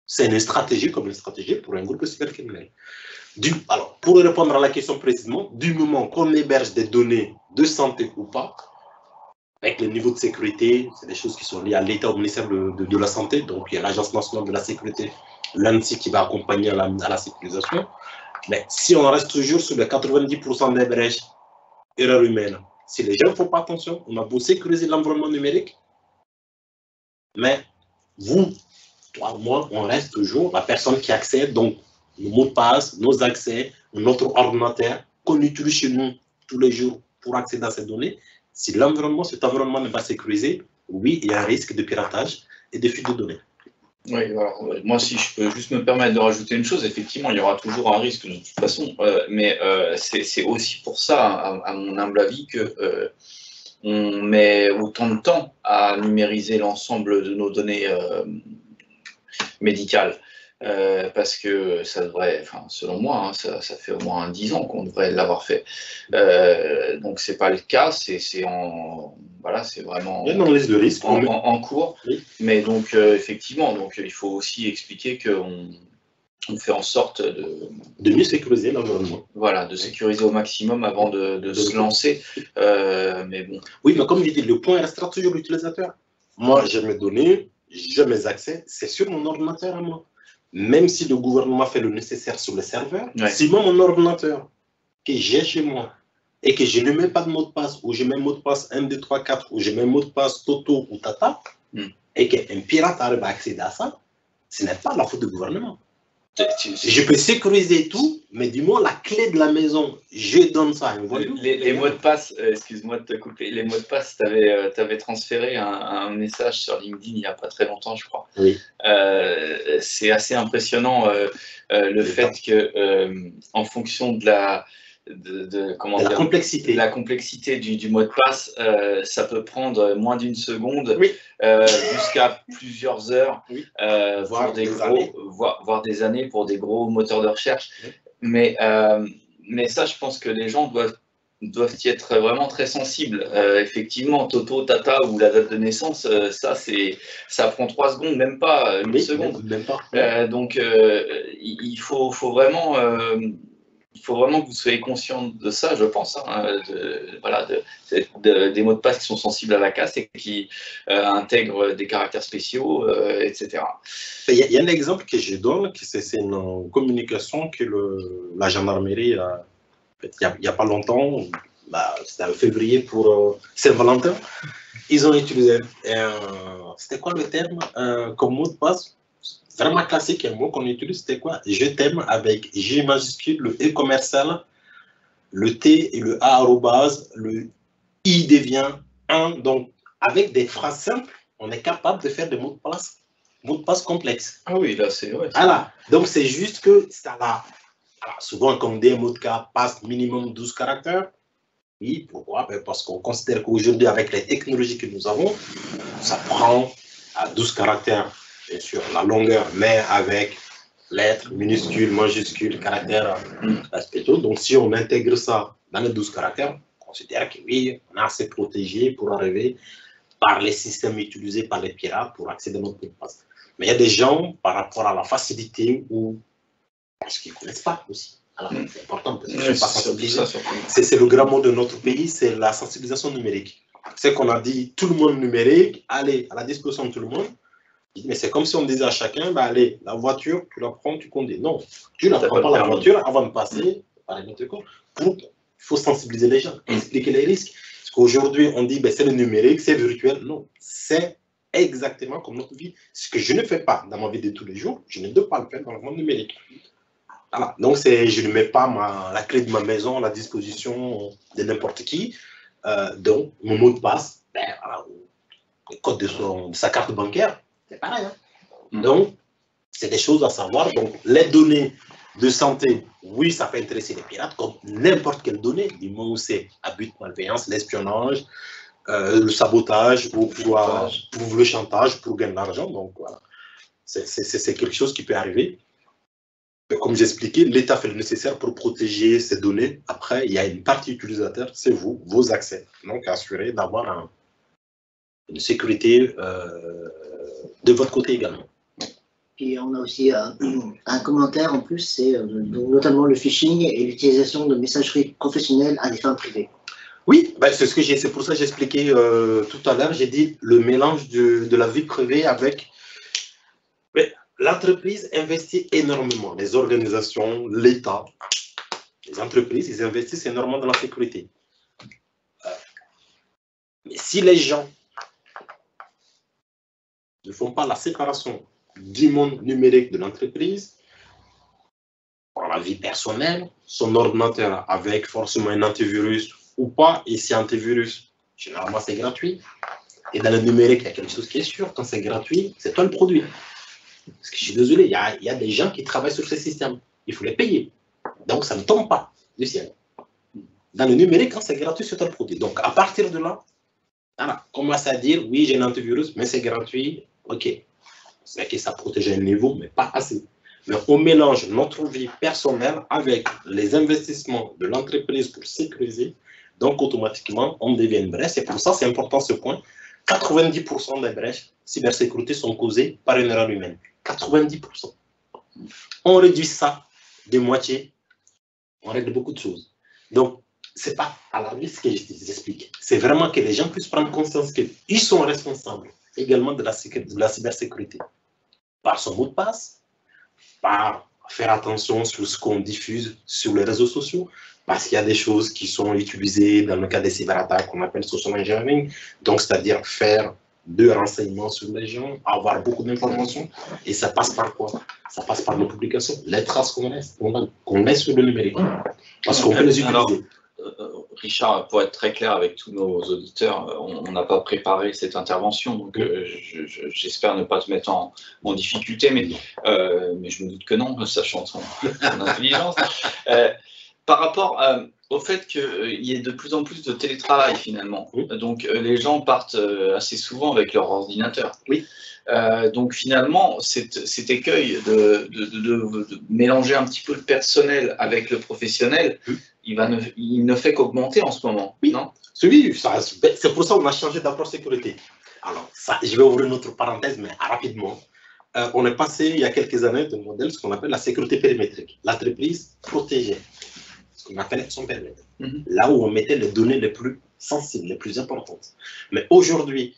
c'est une stratégie comme une stratégie pour un groupe cybercriminel. Alors, pour répondre à la question précisément, du moment qu'on héberge des données de santé ou pas, avec le niveau de sécurité, c'est des choses qui sont liées à l'État, au ministère de la Santé, donc il y a l'Agence nationale de la sécurité, l'ANSSI qui va accompagner à la sécurisation. Mais si on reste toujours sur les 90% des brèches, erreurs humaines, si les gens ne font pas attention, on a beau sécuriser l'environnement numérique, mais vous, toi, moi, on reste toujours la personne qui accède, donc nos mots de passe, nos accès, notre ordinateur qu'on utilise chez nous tous les jours pour accéder à ces données. Si cet environnement n'est pas sécurisé, oui, il y a un risque de piratage et de fuite de données. Oui, alors, moi, si je peux juste me permettre de rajouter une chose, effectivement, il y aura toujours un risque de toute façon, mais c'est aussi pour ça, à mon humble avis, que on met autant de temps à numériser l'ensemble de nos données médicales. Parce que ça devrait, enfin, selon moi, hein, ça fait au moins 10 ans qu'on devrait l'avoir fait. Donc c'est pas le cas, c'est en, voilà, c'est vraiment en cours. Oui. Mais donc effectivement, donc il faut aussi expliquer qu'on fait en sorte de mieux sécuriser l'environnement. Voilà, de sécuriser au maximum avant de se lancer. Mais bon. Oui, mais comme je dis, le point restera toujours l'utilisateur. Moi, j'ai mes données, j'ai mes accès, c'est sur mon ordinateur à moi. Même si le gouvernement fait le nécessaire sur le serveur, si moi, mon ordinateur que j'ai chez moi et que je ne mets pas de mot de passe, ou je mets mot de passe 1, 2, 3, 4, ou je mets mot de passe Toto ou Tata, et qu'un pirate arrive à accéder à ça, ce n'est pas la faute du gouvernement. Je peux sécuriser tout, mais dis-moi, la clé de la maison, je donne ça à un voyou. Les mots de passe, excuse-moi de te couper, les mots de passe, tu avais transféré un message sur LinkedIn il n'y a pas très longtemps, je crois. Oui. C'est assez impressionnant le fait que, en fonction de la complexité du mot de passe, ça peut prendre moins d'une seconde jusqu'à plusieurs heures, voire des années pour des gros moteurs de recherche. Mais ça, je pense que les gens doivent y être vraiment très sensibles. Effectivement, Toto, Tata ou la date de naissance, ça prend 3 secondes, même pas une seconde. Même pas. Donc, il faut vraiment que vous soyez conscient de ça, je pense, hein, des mots de passe qui sont sensibles à la casse et qui intègrent des caractères spéciaux, etc. Il y a un exemple que je donne, c'est une communication que la gendarmerie, il n'y a pas longtemps, c'était en février pour Saint-Valentin, ils ont utilisé, c'était quoi le terme comme mot de passe? Vraiment classique, un mot qu'on utilise, c'était quoi? Je t'aime avec J majuscule, le E commercial, le T et le A arrobase, le I devient 1. Donc, avec des phrases simples, on est capable de faire des mots de passe complexes. Ah oui, là, c'est vrai. Voilà. Donc, c'est juste que ça va. Souvent, comme des mots de passe minimum 12 caractères. Oui, pourquoi? Parce qu'on considère qu'aujourd'hui, avec les technologies que nous avons, ça prend à 12 caractères. Bien sûr, la longueur, mais avec lettres, minuscules, majuscules, caractères spéciaux. Donc, si on intègre ça dans les 12 caractères, on considère que oui, on est assez protégé pour arriver par les systèmes utilisés par les pirates pour accéder à notre mot de passe. Mais il y a des gens, par rapport à la facilité ou parce qu'ils ne connaissent pas aussi. Alors, c'est important parce qu'ils ne sont pas sensibilisés. C'est le grand mot de notre pays, c'est la sensibilisation numérique. C'est qu'on a dit tout le monde numérique, allez, à la disposition de tout le monde. Mais c'est comme si on disait à chacun, allez, la voiture, tu la prends, tu conduis. Non, tu ne la prends pas la voiture avant de passer par un autre corps. Il faut sensibiliser les gens, expliquer les risques. Parce qu'aujourd'hui, on dit, c'est le numérique, c'est virtuel. Non, c'est exactement comme notre vie. Ce que je ne fais pas dans ma vie de tous les jours, je ne dois pas le faire dans le monde numérique. Voilà. Donc, je ne mets pas la clé de ma maison à la disposition de n'importe qui. Donc, mon mot de passe, le code de sa carte bancaire, c'est pareil. Hein? Donc, c'est des choses à savoir. Donc, les données de santé, oui, ça peut intéresser les pirates, comme n'importe quelle donnée, du moment où c'est à but de malveillance, l'espionnage, le sabotage, ou pour le chantage, pour gagner de l'argent. Donc, voilà. C'est quelque chose qui peut arriver. Mais comme j'expliquais, l'État fait le nécessaire pour protéger ces données. Après, il y a une partie utilisateur, c'est vous, vos accès. Donc, assurer d'avoir une sécurité de votre côté également. Et on a aussi un commentaire en plus, c'est notamment le phishing et l'utilisation de messagerie professionnelle à des fins privées. Oui, c'est pour ça que j'ai expliqué tout à l'heure, j'ai dit le mélange de la vie privée avec... L'entreprise investit énormément, les organisations, l'État, les entreprises, ils investissent énormément dans la sécurité. Mais si les gens ne font pas la séparation du monde numérique de l'entreprise, pour la vie personnelle, son ordinateur avec forcément un antivirus ou pas, et si antivirus, généralement c'est gratuit, et dans le numérique, il y a quelque chose qui est sûr, quand c'est gratuit, c'est toi le produit. Parce que je suis désolé, il y a des gens qui travaillent sur ces systèmes, il faut les payer, donc ça ne tombe pas du ciel. Dans le numérique, quand c'est gratuit, c'est toi le produit. Donc à partir de là, Voilà, commence à dire, oui, j'ai un antivirus, mais c'est gratuit, ok. C'est vrai que ça protège à un niveau, mais pas assez. Mais on mélange notre vie personnelle avec les investissements de l'entreprise pour sécuriser, donc automatiquement, on devient une brèche. Et pour ça, c'est important ce point. 90% des brèches cybersécurité sont causées par une erreur humaine. 90%. On réduit ça de moitié, on règle beaucoup de choses. Donc, ce n'est pas à la liste que je t'explique. C'est vraiment que les gens puissent prendre conscience qu'ils sont responsables également de la cybersécurité. Par son mot de passe, par faire attention sur ce qu'on diffuse sur les réseaux sociaux, parce qu'il y a des choses qui sont utilisées dans le cas des cyberattaques qu'on appelle social engineering, donc c'est-à-dire faire de renseignements sur les gens, avoir beaucoup d'informations, et ça passe par quoi? Ça passe par nos publications, les traces qu'on laisse sur le numérique, parce qu'on peut les utiliser. Alors, Richard, pour être très clair avec tous nos auditeurs, on n'a pas préparé cette intervention, donc j'espère ne pas te mettre en difficulté, mais je me doute que non, sachant ton intelligence. Par rapport au fait qu'il y ait de plus en plus de télétravail finalement, donc les gens partent assez souvent avec leur ordinateur. Oui. Donc finalement, cet écueil de mélanger un petit peu le personnel avec le professionnel, il ne fait qu'augmenter en ce moment, oui. Non? Oui, c'est pour ça qu'on a changé d'approche sécurité. Alors, ça, je vais ouvrir une autre parenthèse, mais rapidement. On est passé, il y a quelques années, d'un modèle, ce qu'on appelle la sécurité périmétrique. L'entreprise protégeait ce qu'on appelle son périmètre. Là où on mettait les données les plus sensibles, les plus importantes. Mais aujourd'hui,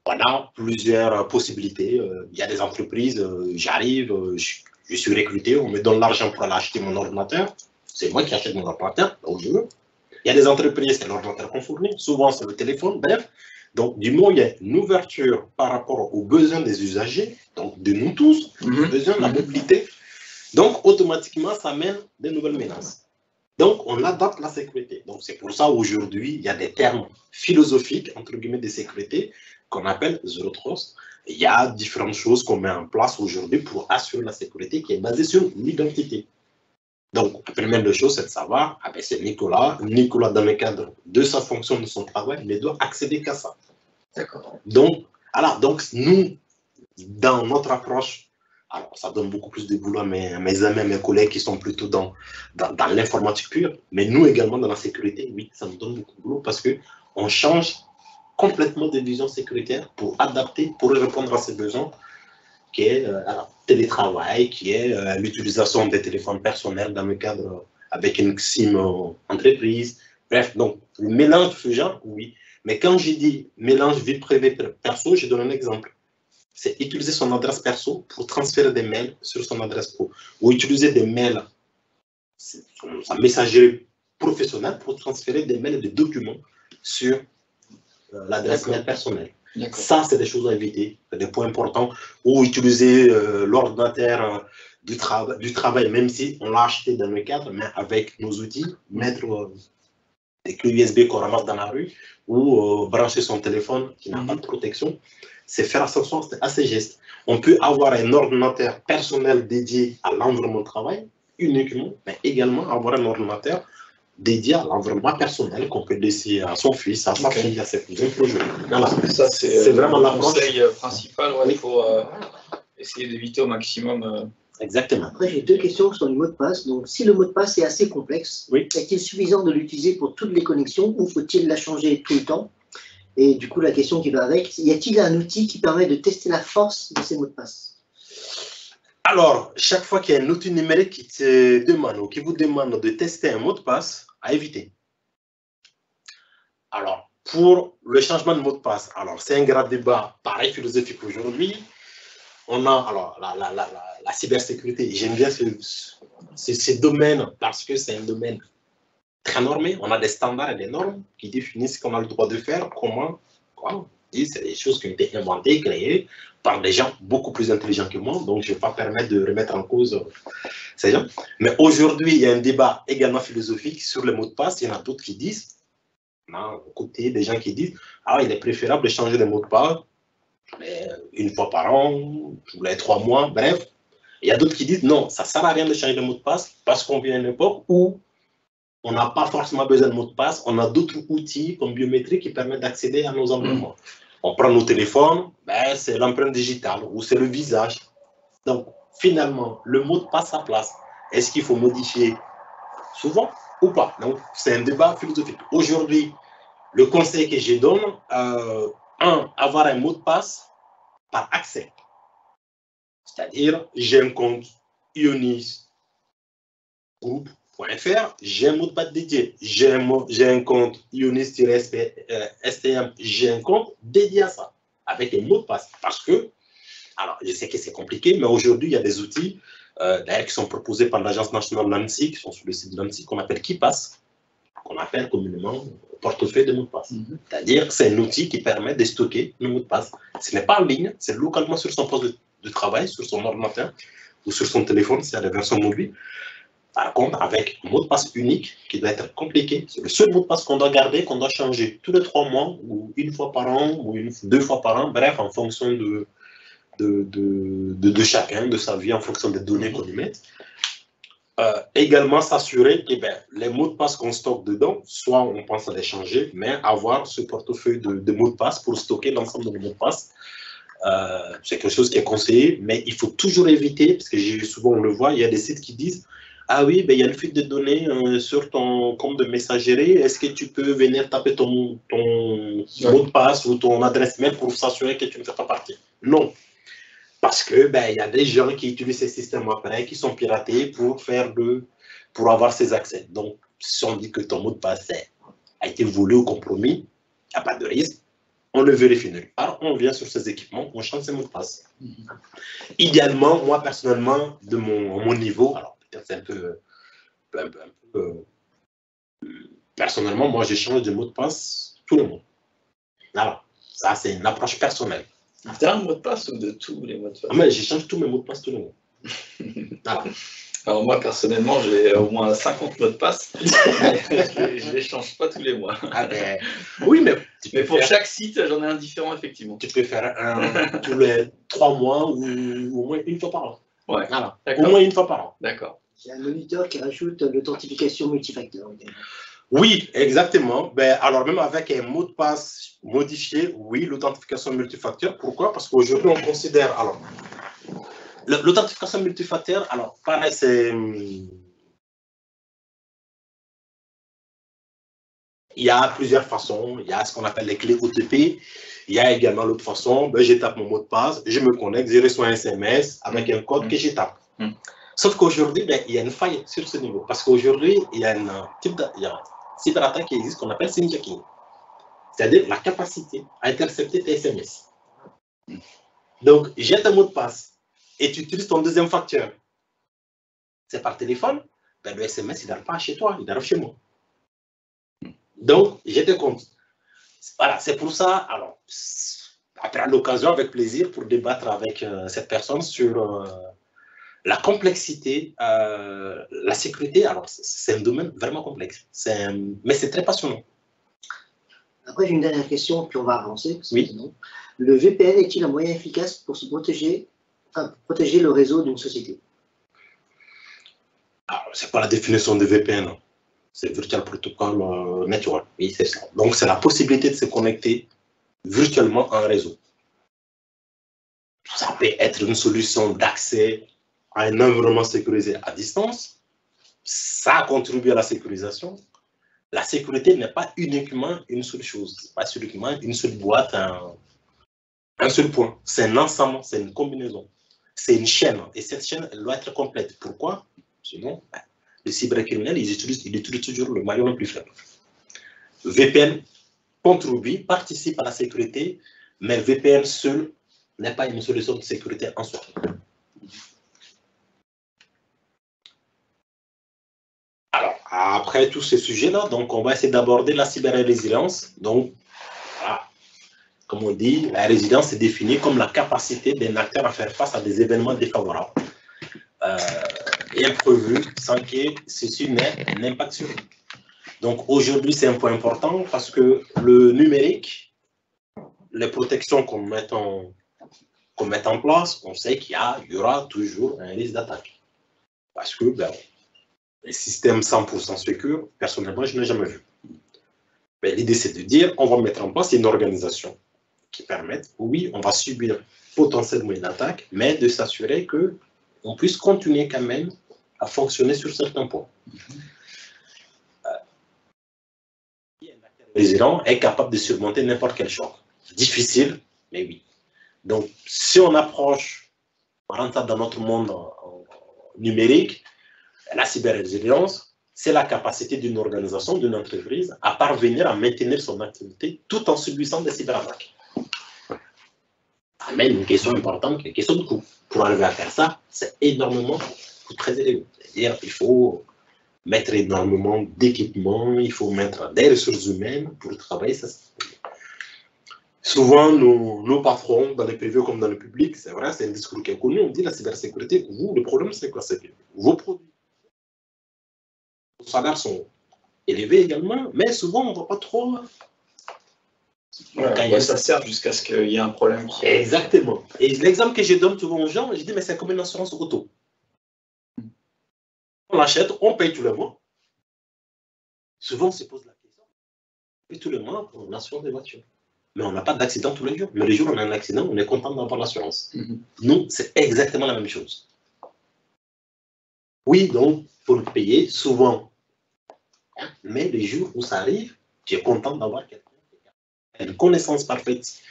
on a plusieurs possibilités. Il y a des entreprises, j'arrive, je suis recruté, on me donne l'argent pour aller acheter mon ordinateur. C'est moi qui achète mon ordinateur, là où je veux. Il y a des entreprises, c'est l'ordinateur qu'on fournit. Souvent, c'est le téléphone, bref. Donc, du moment où il y a une ouverture par rapport aux besoins des usagers, donc de nous tous, les besoins de la mobilité, donc automatiquement, ça mène des nouvelles menaces. Donc, on adapte la sécurité. Donc, c'est pour ça aujourd'hui, il y a des termes philosophiques, entre guillemets, de sécurité, qu'on appelle Zero Trust. Il y a différentes choses qu'on met en place aujourd'hui pour assurer la sécurité qui est basée sur l'identité. Donc, la première des choses, c'est de savoir, c'est Nicolas. Nicolas, dans le cadre de sa fonction, de son travail, ne doit accéder qu'à ça. D'accord. Donc, alors, donc, nous, dans notre approche, alors ça donne beaucoup plus de boulot à mes amis, mes collègues qui sont plutôt dans l'informatique pure, mais nous également dans la sécurité, oui, ça nous donne beaucoup de boulot parce qu'on change complètement de vision sécuritaire pour adapter, pour répondre à ces besoins, qui est le télétravail, qui est l'utilisation des téléphones personnels dans le cadre avec une SIM entreprise. Bref, donc, le mélange de ce genre, oui. Mais quand j'ai dit mélange vie privée perso, je donne un exemple. C'est utiliser son adresse perso pour transférer des mails sur son adresse pro. Ou utiliser des mails, sa messagerie professionnelle pour transférer des mails et des documents sur l'adresse mail personnelle. Ça, c'est des choses à éviter, c'est des points importants. Ou utiliser l'ordinateur du travail, même si on l'a acheté dans le cadre, mais avec nos outils, mettre des clés USB qu'on ramasse dans la rue, ou brancher son téléphone qui n'a pas de protection, c'est faire attention à ces gestes. On peut avoir un ordinateur personnel dédié à l'environnement de travail, uniquement, mais également avoir un ordinateur dédié à l'environnement personnel qu'on peut laisser à son fils, à sa fille, à ses cousins projets. Voilà. Ça, c'est vraiment le conseil principal. Il faut essayer d'éviter au maximum. Exactement. Après, j'ai deux questions sur le mot de passe. Donc, si le mot de passe est assez complexe, est-il suffisant de l'utiliser pour toutes les connexions ou faut-il la changer tout le temps? Et du coup, la question qui va avec, y a-t-il un outil qui permet de tester la force de ces mots de passe? Alors, chaque fois qu'il y a un outil numérique qui te demande ou qui vous demande de tester un mot de passe, à éviter. Alors, pour le changement de mot de passe, alors c'est un grand débat pareil philosophique aujourd'hui. On a alors la cybersécurité. J'aime bien ce domaine parce que c'est un domaine très normé. On a des standards et des normes qui définissent ce qu'on a le droit de faire, comment, quoi. C'est des choses qui ont été inventées, créées par des gens beaucoup plus intelligents que moi. Donc, je ne vais pas permettre de remettre en cause ces gens. Mais aujourd'hui, il y a un débat également philosophique sur les mots de passe. Il y en a d'autres qui disent, on a à côté des gens qui disent, ah, il est préférable de changer les mots de passe une fois par an, tous les 3 mois, bref. Il y a d'autres qui disent, non, ça ne sert à rien de changer les mots de passe parce qu'on vit à une époque où on n'a pas forcément besoin de mot de passe, on a d'autres outils comme biométrie qui permettent d'accéder à nos environnements. On prend nos téléphones, ben, c'est l'empreinte digitale ou c'est le visage. Donc, finalement, le mot de passe à place. Est-ce qu'il faut modifier souvent ou pas? Donc, c'est un débat philosophique. Aujourd'hui, le conseil que je donne, avoir un mot de passe par accès. C'est-à-dire, j'ai un compte ionis.group.fr, j'ai un mot de passe dédié. J'ai un compte ionis-stm, j'ai un compte dédié à ça, avec un mot de passe. Parce que, alors, je sais que c'est compliqué, mais aujourd'hui, il y a des outils d'ailleurs qui sont proposés par l'Agence nationale de l'ANSSI, qui sont sur le site de l'ANSSI, qu'on appelle KeePass, qu'on appelle communément portefeuille de mots de passe. C'est-à-dire que c'est un outil qui permet de stocker le mot de passe. Ce n'est pas en ligne, c'est localement sur son poste de travail, sur son ordinateur ou sur son téléphone, c'est la version mobile. Par contre, avec un mot de passe unique qui doit être compliqué, c'est le seul mot de passe qu'on doit garder, qu'on doit changer tous les 3 mois ou une fois par an ou 2 fois par an, bref, en fonction de chacun, de sa vie, en fonction des données qu'on y met. Également s'assurer que les mots de passe qu'on stocke dedans, soit on pense à les changer, mais avoir ce portefeuille de mots de passe pour stocker l'ensemble de nos mots de passe. C'est quelque chose qui est conseillé, mais il faut toujours éviter, parce que souvent on le voit, il y a des sites qui disent « Ah oui, il y a une fuite de données sur ton compte de messagerie, est-ce que tu peux venir taper ton mot de passe ou ton adresse mail pour s'assurer que tu ne fais pas partie ?» Non. Parce que il y a des gens qui utilisent ces systèmes après, qui sont piratés pour avoir ces accès. Donc, si on dit que ton mot de passe a été volé ou compromis, il n'y a pas de risque. On le vérifie nulle part, on vient sur ces équipements, on change ses mots de passe. Idéalement, moi personnellement, de mon niveau, alors peut-être c'est un peu personnellement, moi je change de mot de passe tous les mois. Voilà, ça c'est une approche personnelle. D'un mot de passe ou de tous les mots de passe? Mais je change tous mes mots de passe tous les mois. Voilà. Alors moi, personnellement, j'ai au moins 50 mots de passe, mais je ne les change pas tous les mois. Oui, mais pour chaque site, j'en ai un différent, effectivement. Tu peux faire un tous les 3 mois ou au moins une fois par an. Ouais. Voilà. Au moins une fois par an. D'accord. Il y a un moniteur qui rajoute l'authentification multifacteur. Oui, exactement. Alors même avec un mot de passe modifié, oui, l'authentification multifacteur. Pourquoi? Parce qu'aujourd'hui, on considère... Alors, l'authentification multifacteur, alors, pareil, c'est... Il y a plusieurs façons. Il y a ce qu'on appelle les clés OTP. Il y a également l'autre façon. Je tape mon mot de passe, je me connecte, je reçois un SMS avec un code que je tape. Sauf qu'aujourd'hui, il y a une faille sur ce niveau. Parce qu'aujourd'hui, il y a un cyberattaque qui existe qu'on appelle simjacking. C'est-à-dire la capacité à intercepter tes SMS. Donc, j'ai un mot de passe et tu utilises ton deuxième facteur. C'est par téléphone, le SMS, il n'arrive pas chez toi, il arrive chez moi. Donc, je te compte. Voilà, c'est pour ça, alors, après l'occasion, avec plaisir, pour débattre avec cette personne sur la complexité, la sécurité. Alors, c'est un domaine vraiment complexe, mais c'est très passionnant. Après, j'ai une dernière question, puis on va avancer. Oui. Le VPN est-il un moyen efficace pour se protéger, pour protéger le réseau d'une société? C'est pas la définition de VPN. C'est Virtual Protocol Network. Oui, c'est ça. Donc, c'est la possibilité de se connecter virtuellement en réseau. Ça peut être une solution d'accès à un environnement sécurisé à distance. Ça contribue à la sécurisation. La sécurité n'est pas uniquement une seule chose. Pas uniquement une seule boîte, un seul point. C'est un ensemble, c'est une combinaison. C'est une chaîne. Et cette chaîne, elle doit être complète. Pourquoi? Sinon, les cybercriminels, ils utilisent toujours le maillon le plus faible. VPN contribue, participe à la sécurité, mais VPN seul n'est pas une solution de sécurité en soi. Alors, après tous ces sujets-là, donc on va essayer d'aborder la cyber-résilience. Donc, voilà. Comme on dit, la résilience est définie comme la capacité d'un acteur à faire face à des événements défavorables et imprévus sans que ceci n'ait un impact sur lui. Donc aujourd'hui, c'est un point important parce que le numérique, les protections qu'on met en place, on sait qu'il y aura toujours un risque d'attaque. Parce que Les systèmes 100% sécures, personnellement, je n'ai jamais vu. Mais l'idée, c'est de dire, on va mettre en place une organisation qui permette, oui, on va subir potentiellement une attaque, mais de s'assurer qu'on puisse continuer quand même à fonctionner sur certains points. Le résilient est capable de surmonter n'importe quel choc. Difficile, mais oui. Donc, si on approche, on rentre dans notre monde numérique, la cyber-résilience, c'est la capacité d'une organisation, d'une entreprise à parvenir à maintenir son activité tout en subissant des cyberattaques. Mais une question importante, une question de coût. Pour arriver à faire ça, c'est énormément très élevé. C'est-à-dire qu'il faut mettre énormément d'équipements, il faut mettre des ressources humaines pour travailler ça. Souvent, nos patrons, dans le privé comme dans le public, c'est vrai, c'est un discours qui est connu, on dit la cybersécurité, vous, le problème c'est quoi? C'est que vos produits, vos salaires sont élevés également, mais souvent on ne voit pas trop. Ouais, ça sert jusqu'à ce qu'il y ait un problème. Exactement. Et l'exemple que je donne souvent aux gens, je dis, mais c'est comme une assurance auto. On l'achète, on paye tous les mois. Souvent, on se pose la question. On paye tous les mois pour l'assurance des voitures. Mais on n'a pas d'accident tous les jours. Mais le jour où on a un accident, on est content d'avoir l'assurance. Nous, c'est exactement la même chose. Oui, donc, il faut le payer souvent. Mais le jour où ça arrive, tu es content d'avoir quelqu'un qui a une connaissance parfaite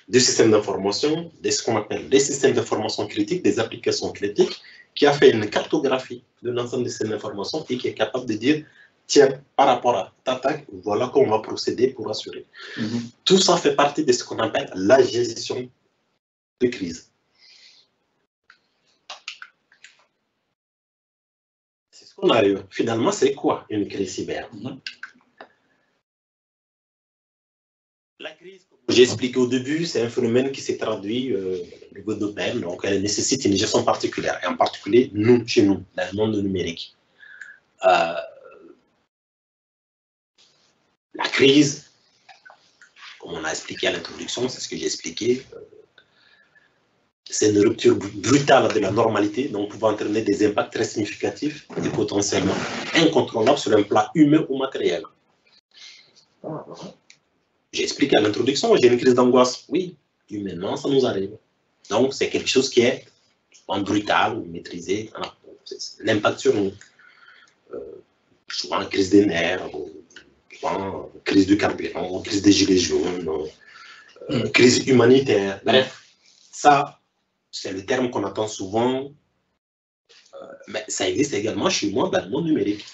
du système d'information, de ce qu'on appelle les systèmes d'information critiques, des applications critiques, qui a fait une cartographie de l'ensemble des systèmes d'information et qui est capable de dire, tiens, par rapport à ta attaque, voilà comment on va procéder pour assurer. Tout ça fait partie de ce qu'on appelle la gestion de crise. C'est ce qu'on arrive. Finalement, c'est quoi une crise cyber? La crise, comme j'ai expliqué au début, c'est un phénomène qui s'est traduit au niveau de l'OPM, donc elle nécessite une gestion particulière, et en particulier nous, chez nous, dans le monde numérique. La crise, comme on a expliqué à l'introduction, c'est ce que j'ai expliqué, c'est une rupture brutale de la normalité, donc pouvant entraîner des impacts très significatifs et potentiellement incontrôlables sur un plan humain ou matériel. J'ai expliqué à l'introduction, j'ai une crise d'angoisse. Oui, humainement, ça nous arrive. Donc, c'est quelque chose qui est brutal ou maîtrisé. L'impact sur nous. Souvent, crise des nerfs, souvent, crise du carburant, crise des gilets jaunes, crise humanitaire. Bref, ça, c'est le terme qu'on entend souvent, mais ça existe également chez moi dans le monde numérique.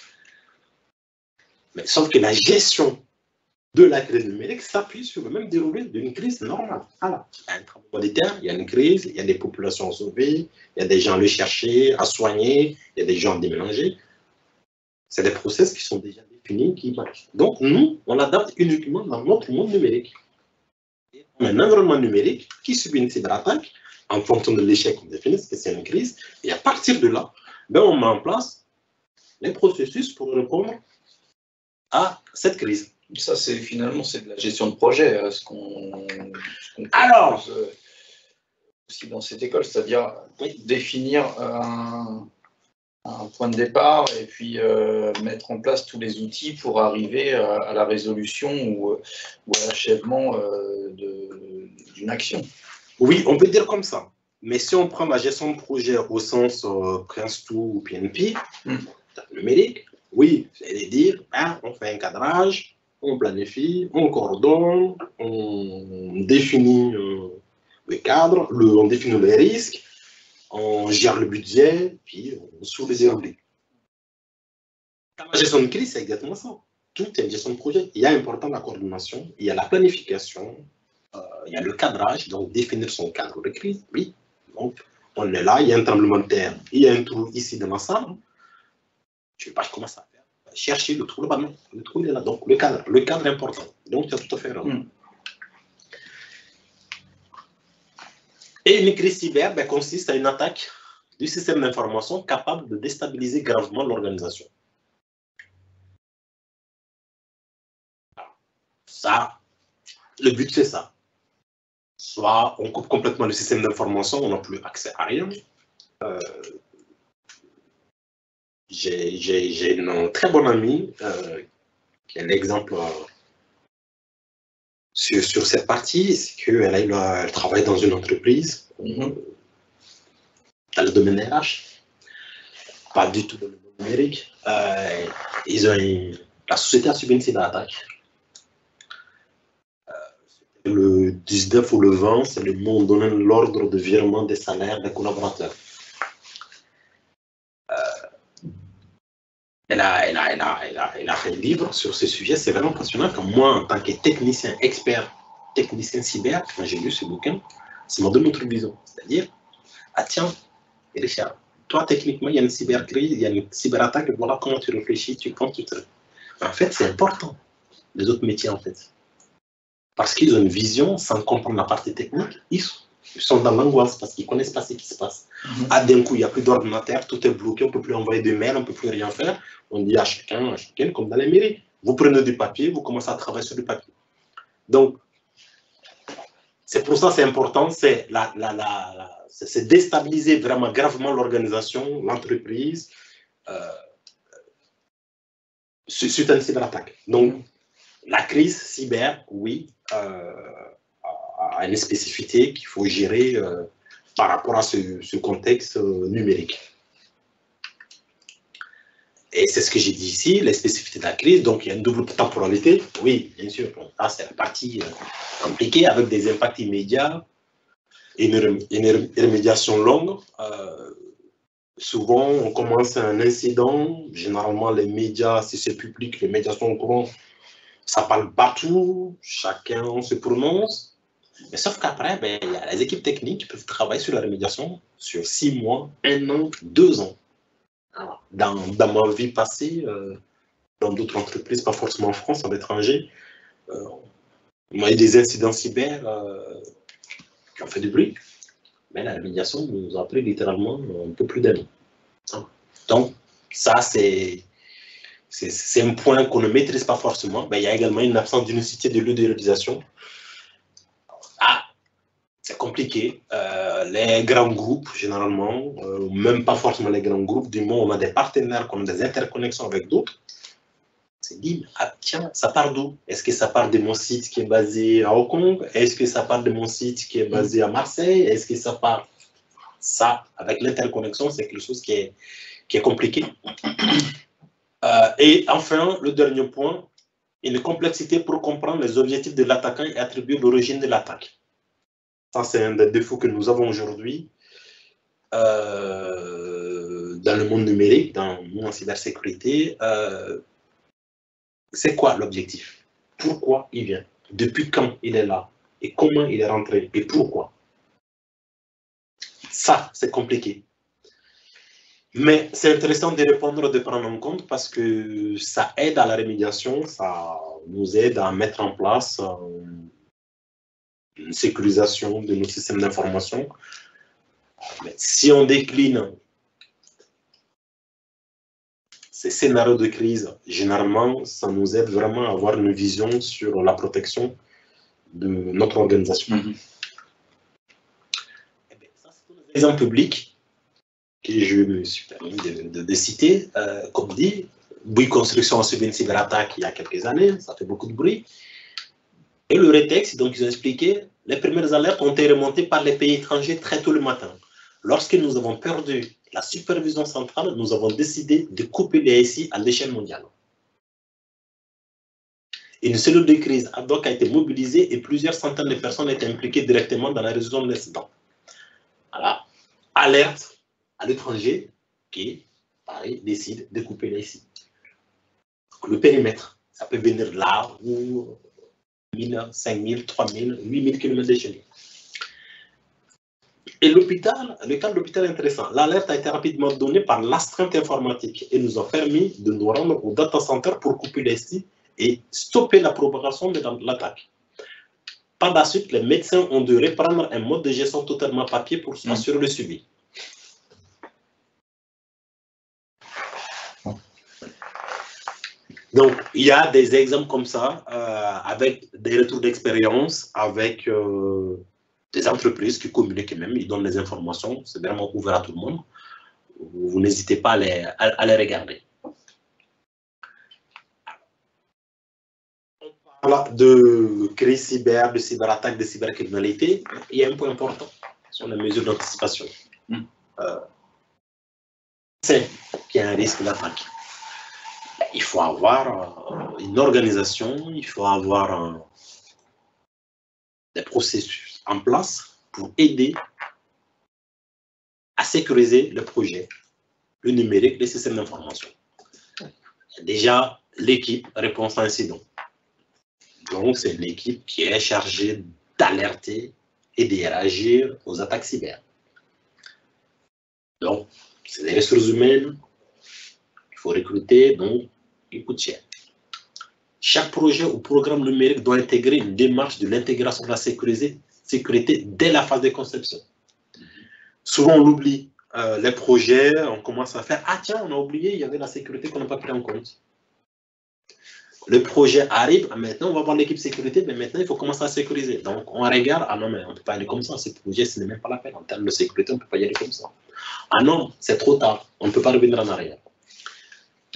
Mais sauf que la gestion de la crise numérique s'appuie sur le même déroulé d'une crise normale. Alors, il y a un travail monétaire, il y a une crise, il y a des populations à sauver, il y a des gens à le chercher, à soigner, il y a des gens à déménager. C'est des process qui sont déjà définis, qui marchent. Donc, nous, on l'adapte uniquement dans notre monde numérique. On a un environnement numérique qui subit une cyberattaque en fonction de l'échec qu'on définit, parce que c'est une crise, et à partir de là, ben, on met en place les processus pour répondre à cette crise. Ça, c'est finalement c'est de la gestion de projet, ce qu'on alors aussi dans cette école, c'est-à-dire définir un point de départ et puis mettre en place tous les outils pour arriver à la résolution ou à l'achèvement d'une action. Oui, on peut dire comme ça. Mais si on prend la gestion de projet au sens Prince2 ou PNP, numérique, oui, c'est de dire, on fait un cadrage, on planifie, on coordonne, on définit le cadre, on définit les risques, on gère le budget, puis on suit les déroulés. Dans la gestion de crise, c'est exactement ça. Tout est une gestion de projet. Il y a important la coordination, il y a la planification, il y a le cadrage, donc définir son cadre de crise, oui. Donc, on est là, il y a un tremblement de terre, il y a un trou ici dans l'ensemble. Je ne sais pas comment ça faire. Chercher le trou là-bas, non. Le trou il est là. Donc, le cadre est important. Donc, tu as tout à fait raison. Et une crise cyber consiste à une attaque du système d'information capable de déstabiliser gravement l'organisation. Ça, le but, c'est ça. Soit on coupe complètement le système d'information, on n'a plus accès à rien. J'ai une très bonne amie qui est l'exemple sur cette partie, c'est qu'elle travaille dans une entreprise dans le domaine RH, pas du tout dans le domaine numérique. La société a subi une cyberattaque. Le 19 ou le 20, c'est le moment où on donne l'ordre de virement des salaires des collaborateurs. Elle a fait un livre sur ce sujet, c'est vraiment passionnant. Comme moi, en tant que technicien expert, technicien cyber, quand j'ai lu ce bouquin, ça m'a donné notre vision. C'est-à-dire, ah tiens, Richard, toi, techniquement, il y a une cybercrise, il y a une cyberattaque, voilà comment tu réfléchis, tu penses, tu te... En fait, c'est important, les autres métiers, en fait. Parce qu'ils ont une vision, sans comprendre la partie technique, ils sont dans l'angoisse, parce qu'ils ne connaissent pas ce qui se passe. Ah, d'un coup, il n'y a plus d'ordinateur, tout est bloqué, on ne peut plus envoyer de mails, on ne peut plus rien faire. On dit à chacun, comme dans les mairies, vous prenez du papier, vous commencez à travailler sur du papier. Donc, c'est pour ça que c'est important, c'est déstabiliser vraiment gravement l'organisation, l'entreprise, suite à une cyberattaque. Donc, la crise cyber, oui, a une spécificité qu'il faut gérer par rapport à ce contexte numérique. Et c'est ce que j'ai dit ici, les spécificités de la crise. Donc, il y a une double temporalité. Oui, bien sûr, ça c'est la partie compliquée avec des impacts immédiats et une remédiation longue. Souvent, on commence un incident. Généralement, les médias, si c'est public, les médias sont au courant. Ça parle partout, chacun se prononce. Mais sauf qu'après, il y a les équipes techniques qui peuvent travailler sur la remédiation sur 6 mois, 1 an, 2 ans. Dans ma vie passée, dans d'autres entreprises, pas forcément en France, à l'étranger, on a eu des incidents cyber qui ont fait du bruit. Mais la remédiation nous a pris littéralement un peu plus d'1 an. Donc, ça, c'est un point qu'on ne maîtrise pas forcément. Il y a également une absence d'unicité de lieu de réalisation. C'est compliqué. Les grands groupes, généralement, même pas forcément les grands groupes, du moment où on a des partenaires, qu'on a des interconnexions avec d'autres, c'est dit, ah tiens, ça part d'où? Est-ce que ça part de mon site qui est basé à Hong Kong? Est-ce que ça part de mon site qui est basé à Marseille? Est-ce que ça part... Ça, avec l'interconnexion, c'est quelque chose qui est compliqué. Et enfin, le dernier point, une complexité pour comprendre les objectifs de l'attaquant et attribuer l'origine de l'attaque. Ça, c'est un des défauts que nous avons aujourd'hui dans le monde numérique, dans le monde en cybersécurité. C'est quoi l'objectif? Pourquoi il vient? Depuis quand il est là? Et comment il est rentré? Et pourquoi? Ça, c'est compliqué. Mais c'est intéressant de répondre, de prendre en compte parce que ça aide à la remédiation, ça nous aide à mettre en place une sécurisation de nos systèmes d'information. Si on décline ces scénarios de crise, généralement, ça nous aide vraiment à avoir une vision sur la protection de notre organisation. Ça, c'est un exemple public que je me suis permis de citer. Comme dit, Bouygues Construction a subi une cyberattaque il y a quelques années, ça fait beaucoup de bruit. Et le rétexte, donc ils ont expliqué, les premières alertes ont été remontées par les pays étrangers très tôt le matin. Lorsque nous avons perdu la supervision centrale, nous avons décidé de couper les SI à l'échelle mondiale. Une cellule de crise ad hoc a été mobilisée et plusieurs centaines de personnes étaient impliquées directement dans la résolution de l'incident. Voilà. Alerte à l'étranger qui, pareil, décide de couper les SI. Le périmètre, ça peut venir là où 1000, 5000, 3000, 8000 km de chez nous. Et l'hôpital, le cas de l'hôpital est intéressant. L'alerte a été rapidement donnée par l'astreinte informatique et nous a permis de nous rendre au data center pour couper les SI et stopper la propagation de l'attaque. Par la suite, les médecins ont dû reprendre un mode de gestion totalement papier pour assurer le suivi. Donc, il y a des exemples comme ça, avec des retours d'expérience, avec des entreprises qui communiquent même, ils donnent des informations, c'est vraiment ouvert à tout le monde. vous n'hésitez pas à les regarder. On parle de crise cyber, de cyberattaque, de cybercriminalité. Il y a un point important sur les mesures d'anticipation. C'est qu'il y a un risque d'attaque. Il faut avoir une organisation, il faut avoir des processus en place pour aider à sécuriser le projet, le numérique, les systèmes d'information. Déjà, l'équipe réponse à incident. Donc, c'est l'équipe qui est chargée d'alerter et de réagir aux attaques cyber. Donc, c'est des ressources humaines qu'il faut recruter, donc il coûte cher. Chaque projet ou programme numérique doit intégrer une démarche de l'intégration de la sécurité dès la phase de conception. Souvent, on oublie les projets, on commence à faire « Ah tiens, on a oublié, il y avait la sécurité qu'on n'a pas pris en compte. » Le projet arrive, maintenant on va voir l'équipe sécurité, mais maintenant il faut commencer à sécuriser. Donc on regarde, ah non mais on ne peut pas aller comme ça, ce projet ce n'est même pas la peine, en termes de sécurité on ne peut pas y aller comme ça. Ah non, c'est trop tard, on ne peut pas revenir en arrière.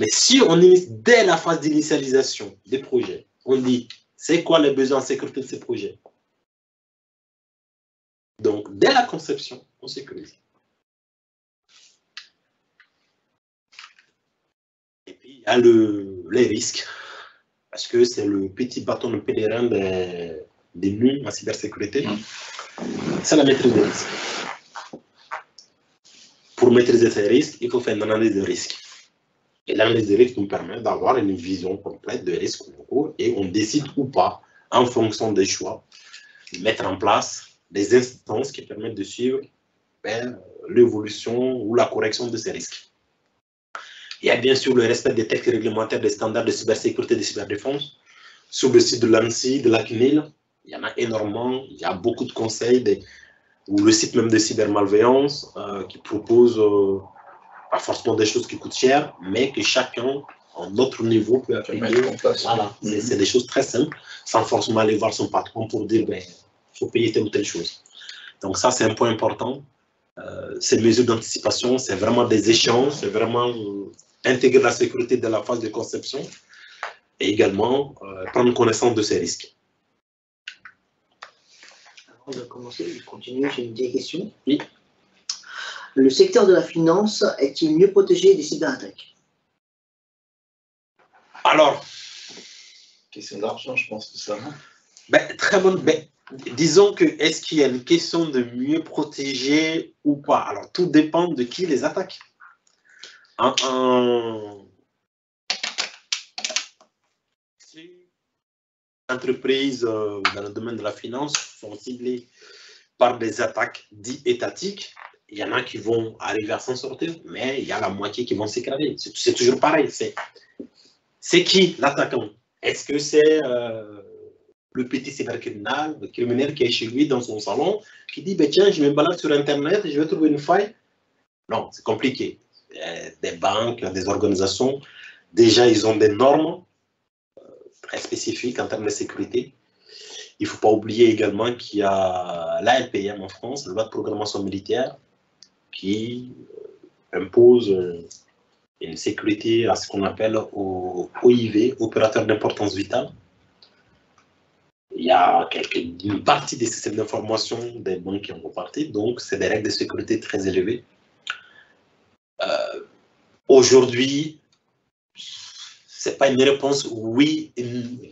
Mais si on initie dès la phase d'initialisation des projets, on dit c'est quoi les besoins en sécurité de ces projets. Donc dès la conception, on sécurise. Et puis il y a les risques. Parce que c'est le petit bâton de pèlerin des nœuds en cybersécurité, c'est la maîtrise des risques. Pour maîtriser ces risques, il faut faire une analyse de risque. Et l'analyse de risque nous permet d'avoir une vision complète des risques en cours et on décide ou pas, en fonction des choix, de mettre en place des instances qui permettent de suivre l'évolution ou la correction de ces risques. Il y a bien sûr le respect des textes réglementaires des standards de cybersécurité et de cyberdéfense. Sur le site de l'ANSSI, de la CNIL, il y en a énormément. Il y a beaucoup de conseils, ou le site même de cybermalveillance qui propose pas forcément des choses qui coûtent cher, mais que chacun, en notre niveau, peut appliquer. Voilà, c'est des choses très simples, sans forcément aller voir son patron pour dire il faut payer telle ou telle chose. Donc ça, c'est un point important. Ces mesures d'anticipation, c'est vraiment des échanges, c'est vraiment intégrer la sécurité dans la phase de conception et également prendre connaissance de ces risques. Avant de commencer, je continue, j'ai une question. Oui. Le secteur de la finance est-il mieux protégé des cyberattaques? Alors, question d'argent, je pense que ça va. Très bonne. Disons que est-ce qu'il y a une question de mieux protéger ou pas? Alors, tout dépend de qui les attaque. Si les entreprises dans le domaine de la finance sont ciblées par des attaques dites étatiques, il y en a qui vont arriver à s'en sortir, mais il y a la moitié qui vont s'écraser. C'est toujours pareil. C'est qui l'attaquant? Est-ce que c'est le petit cybercriminel, le criminel qui est chez lui dans son salon, qui dit tiens, je me balade sur Internet et je vais trouver une faille? Non, c'est compliqué. Des banques, des organisations, déjà ils ont des normes très spécifiques en termes de sécurité. Il ne faut pas oublier également qu'il y a la LPM en France, la loi de programmation militaire, qui impose une sécurité à ce qu'on appelle OIV, opérateur d'importance vitale. Il y a une partie des systèmes d'information des banques qui en font partie, donc c'est des règles de sécurité très élevées. Aujourd'hui, ce n'est pas une réponse oui et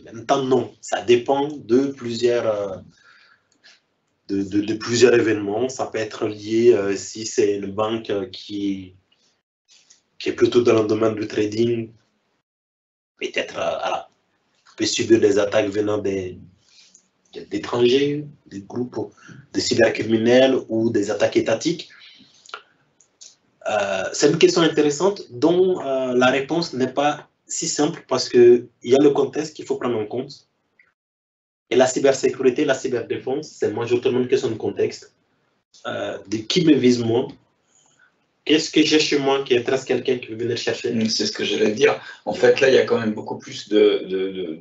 en même temps non. Ça dépend de plusieurs, plusieurs événements. Ça peut être lié si c'est une banque qui est plutôt dans le domaine du trading, peut-être peut subir des attaques venant d'étrangers, des groupes de cybercriminels ou des attaques étatiques. C'est une question intéressante dont la réponse n'est pas si simple parce qu'il y a le contexte qu'il faut prendre en compte. Et la cybersécurité, la cyberdéfense, c'est majoritairement une question de contexte. De qui me vise moi? Qu'est-ce que j'ai chez moi qui intéresse quelqu'un qui veut venir chercher? C'est ce que j'allais dire. En fait, là, il y a quand même beaucoup plus de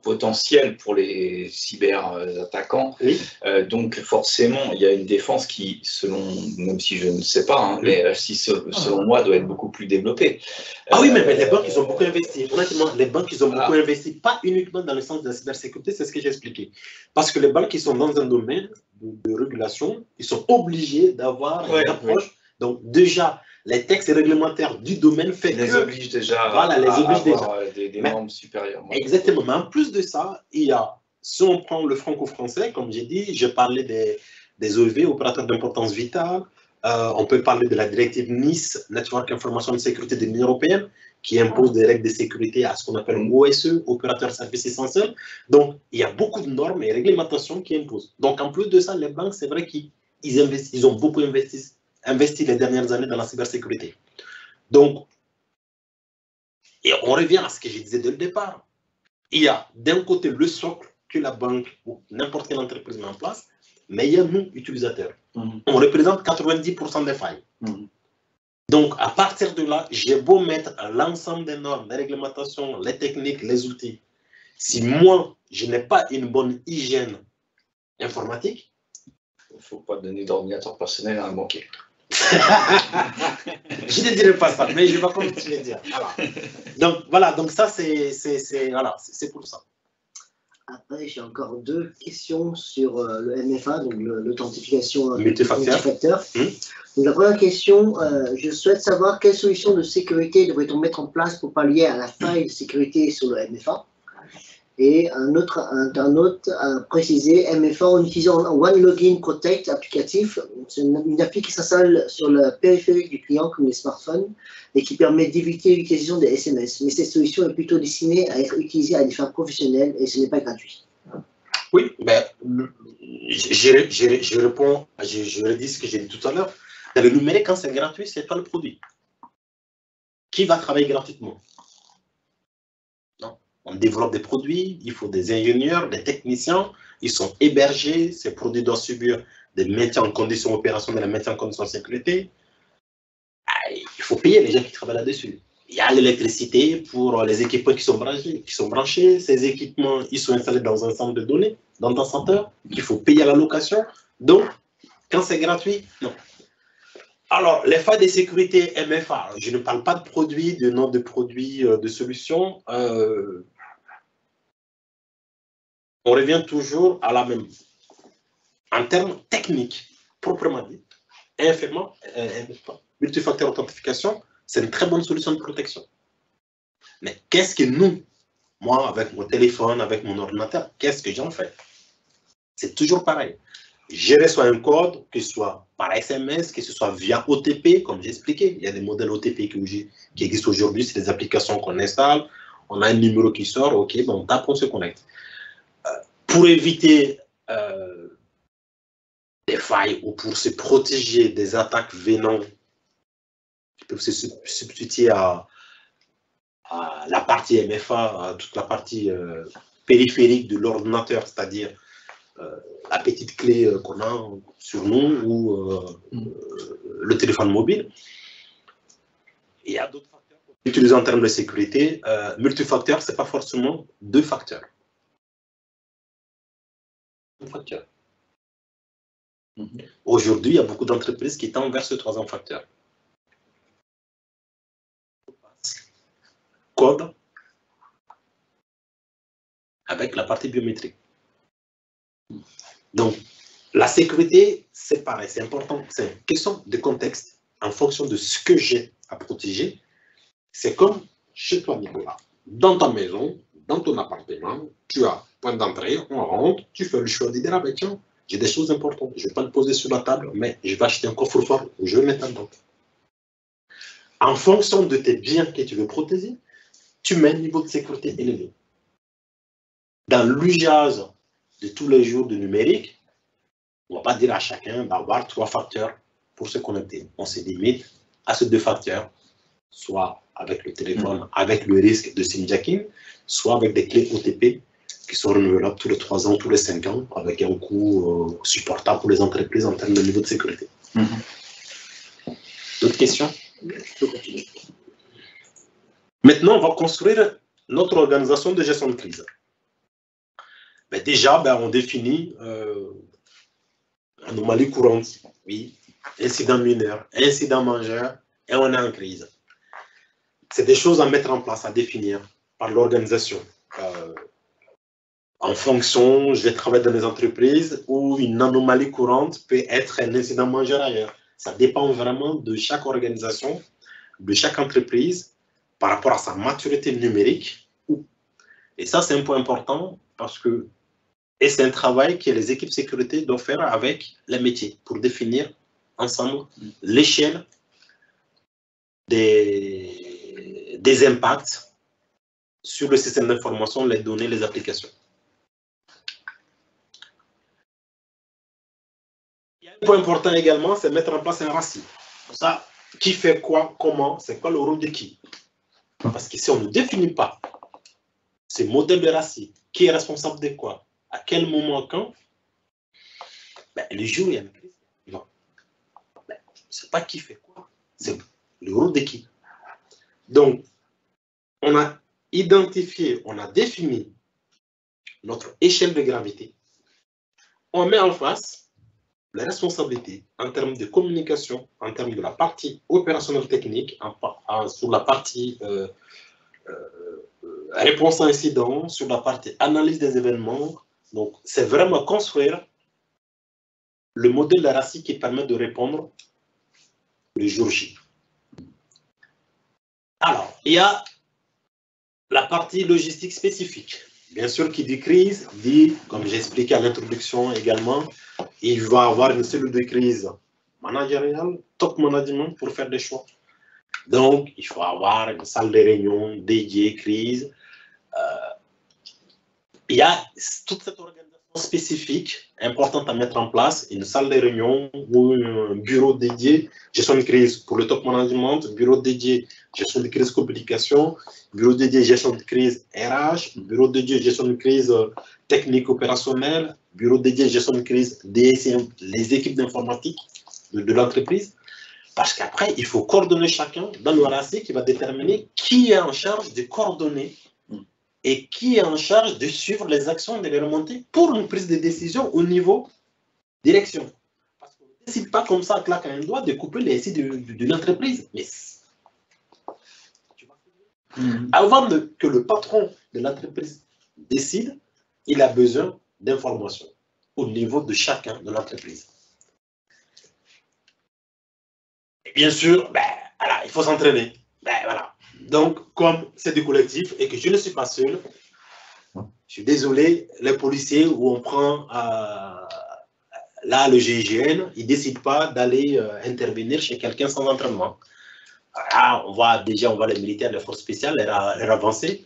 potentiel pour les cyberattaquants. Oui. Donc forcément, il y a une défense qui, même si je ne sais pas, hein, mais selon moi, doit être beaucoup plus développée. Ah oui, mais les banques, ils ont beaucoup investi. Honnêtement, les banques, ils ont beaucoup investi, pas uniquement dans le sens de la cybersécurité, c'est ce que j'ai expliqué. Parce que les banques, ils sont dans un domaine de régulation, ils sont obligés d'avoir une approche. Donc déjà, les textes réglementaires du domaine les obligent déjà à avoir des normes supérieures. Exactement. Mais en plus de ça, il y a, si on prend le franco-français, comme j'ai dit, je parlais des OV, opérateurs d'importance vitale. On peut parler de la directive NIS, Network Information de Sécurité de l'Union européenne, qui impose des règles de sécurité à ce qu'on appelle OSE, opérateur service essentiel. Donc, il y a beaucoup de normes et réglementations qui imposent. Donc, en plus de ça, les banques, c'est vrai qu'ils ont beaucoup investi les dernières années dans la cybersécurité. Donc, et on revient à ce que je disais dès le départ. Il y a d'un côté le socle que la banque ou n'importe quelle entreprise met en place, mais il y a nous, utilisateurs. On représente 90% des failles. Donc, à partir de là, j'ai beau mettre l'ensemble des normes, des réglementations, les techniques, les outils. Si moi, je n'ai pas une bonne hygiène informatique, il ne faut pas donner d'ordinateur personnel à un banquier. Je ne dirais pas ça, mais je vais continuer à dire. Voilà. Donc ça, c'est pour ça. Après, j'ai encore deux questions sur le MFA, donc l'authentification multifacteur. Donc, la première question, je souhaite savoir quelles solutions de sécurité devrait-on mettre en place pour pallier à la faille de sécurité sur le MFA. Et un autre à préciser, MFA en utilisant One Login Protect applicatif. C'est une appli qui s'installe sur le périphérique du client comme les smartphones et qui permet d'éviter l'utilisation des SMS. Mais cette solution est plutôt destinée à être utilisée à des fins professionnelles et ce n'est pas gratuit. Oui, mais je réponds, je redis ce que j'ai dit tout à l'heure. Dans le numérique, quand c'est gratuit, c'est pas le produit. Qui va travailler gratuitement? On développe des produits, il faut des ingénieurs, des techniciens, ils sont hébergés, ces produits doivent subir des maintiens en conditions opérationnelles, des maintiens en conditions de sécurité. Il faut payer les gens qui travaillent là-dessus. Il y a l'électricité pour les équipements qui sont branchés. Ces équipements, ils sont installés dans un centre de données, dans un centre, qu'il faut payer à la location. Donc, quand c'est gratuit, non. Alors, les failles de sécurité MFA, je ne parle pas de produits, de nom de produits, de solutions. On revient toujours à la même. En termes techniques, proprement dit, multifacteur authentification, c'est une très bonne solution de protection. Mais qu'est-ce que nous, moi, avec mon téléphone, avec mon ordinateur, qu'est-ce que j'en fais? C'est toujours pareil. Je reçois un code, que ce soit par SMS, que ce soit via OTP, comme j'ai expliqué. Il y a des modèles OTP qui existent aujourd'hui, c'est des applications qu'on installe. On a un numéro qui sort, ok, on tape, on se connecte. Pour éviter des failles ou pour se protéger des attaques venant qui peuvent se substituer à la partie MFA, à toute la partie périphérique de l'ordinateur, c'est-à-dire la petite clé qu'on a sur nous ou le téléphone mobile. Il y a d'autres facteurs utilisés en termes de sécurité. Multifacteur, ce n'est pas forcément deux facteurs. Facteur. Aujourd'hui, il y a beaucoup d'entreprises qui tendent vers ce troisième facteur. Code avec la partie biométrique. Donc, la sécurité, c'est pareil, c'est important. C'est une question de contexte en fonction de ce que j'ai à protéger. C'est comme chez toi, Nicolas. Dans ta maison, dans ton appartement, tu as point d'entrée, on rentre, tu fais le choix de dire, ah ben tiens, j'ai des choses importantes, je ne vais pas le poser sur la table, mais je vais acheter un coffre-fort où je vais mettre dedans. En fonction de tes biens que tu veux protéger, tu mets un niveau de sécurité élevé. Dans l'usage de tous les jours du numérique, on ne va pas dire à chacun d'avoir 3 facteurs pour se connecter. On se limite à ces 2 facteurs, soit avec le téléphone, avec le risque de simjacking, soit avec des clés OTP qui sont renouvelables tous les 3 ans, tous les 5 ans, avec un coût supportable pour les entreprises en termes de niveau de sécurité. D'autres questions? Maintenant, on va construire notre organisation de gestion de crise. Ben déjà, on définit anomalie courante, oui, incident mineur, incident majeur, et on est en crise. C'est des choses à mettre en place, à définir par l'organisation. En fonction, je vais travailler dans des entreprises où une anomalie courante peut être un incident majeur ailleurs. Ça dépend vraiment de chaque organisation, de chaque entreprise, par rapport à sa maturité numérique. Et ça, c'est un point important parce que c'est un travail que les équipes sécurité doivent faire avec les métiers pour définir ensemble l'échelle des impacts sur le système d'information, les données, les applications. Il y a un point important également, c'est mettre en place un RACI. Ça, qui fait quoi, comment, c'est quoi le rôle de qui? Parce que si on ne définit pas ce modèle de RACI, qui est responsable de quoi, à quel moment, quand, le jour où il y a une crise, non. C'est pas qui fait quoi, c'est le rôle de qui. Donc, on a identifié, on a défini notre échelle de gravité. On met en face les responsabilités en termes de communication, en termes de la partie opérationnelle technique, sur la partie réponse à incident, sur la partie analyse des événements. Donc, c'est vraiment construire le modèle de RACI qui permet de répondre le jour J. Alors, il y a la partie logistique spécifique. Bien sûr, qui dit crise, dit, comme j'ai expliqué à l'introduction également, il va avoir une cellule de crise managériale, top management pour faire des choix. Donc, il faut avoir une salle de réunion dédiée crise. Il y a toute cette organisation spécifique importante à mettre en place, une salle de réunion ou un bureau dédié, gestion de crise pour le top management, bureau dédié, gestion de crise communication, bureau dédié, gestion de crise RH, bureau dédié, gestion de crise technique opérationnelle, bureau dédié, gestion de crise DSM, les équipes d'informatique de l'entreprise. Parce qu'après, il faut coordonner chacun dans le RACI qui va déterminer qui est en charge de coordonner et qui est en charge de suivre les actions et de les remonter pour une prise de décision au niveau direction. Parce qu'on ne décide pas comme ça, claque un doigt, de couper les SI de l'entreprise. Mais avant que le patron de l'entreprise décide, il a besoin d'informations au niveau de chacun de l'entreprise. Et bien sûr, voilà, il faut s'entraîner. Voilà. Donc, comme c'est du collectif et que je ne suis pas seul, je suis désolé, les policiers où on prend là le GIGN, ils ne décident pas d'aller intervenir chez quelqu'un sans entraînement. Voilà, on voit les militaires, les forces spéciales, les avancées,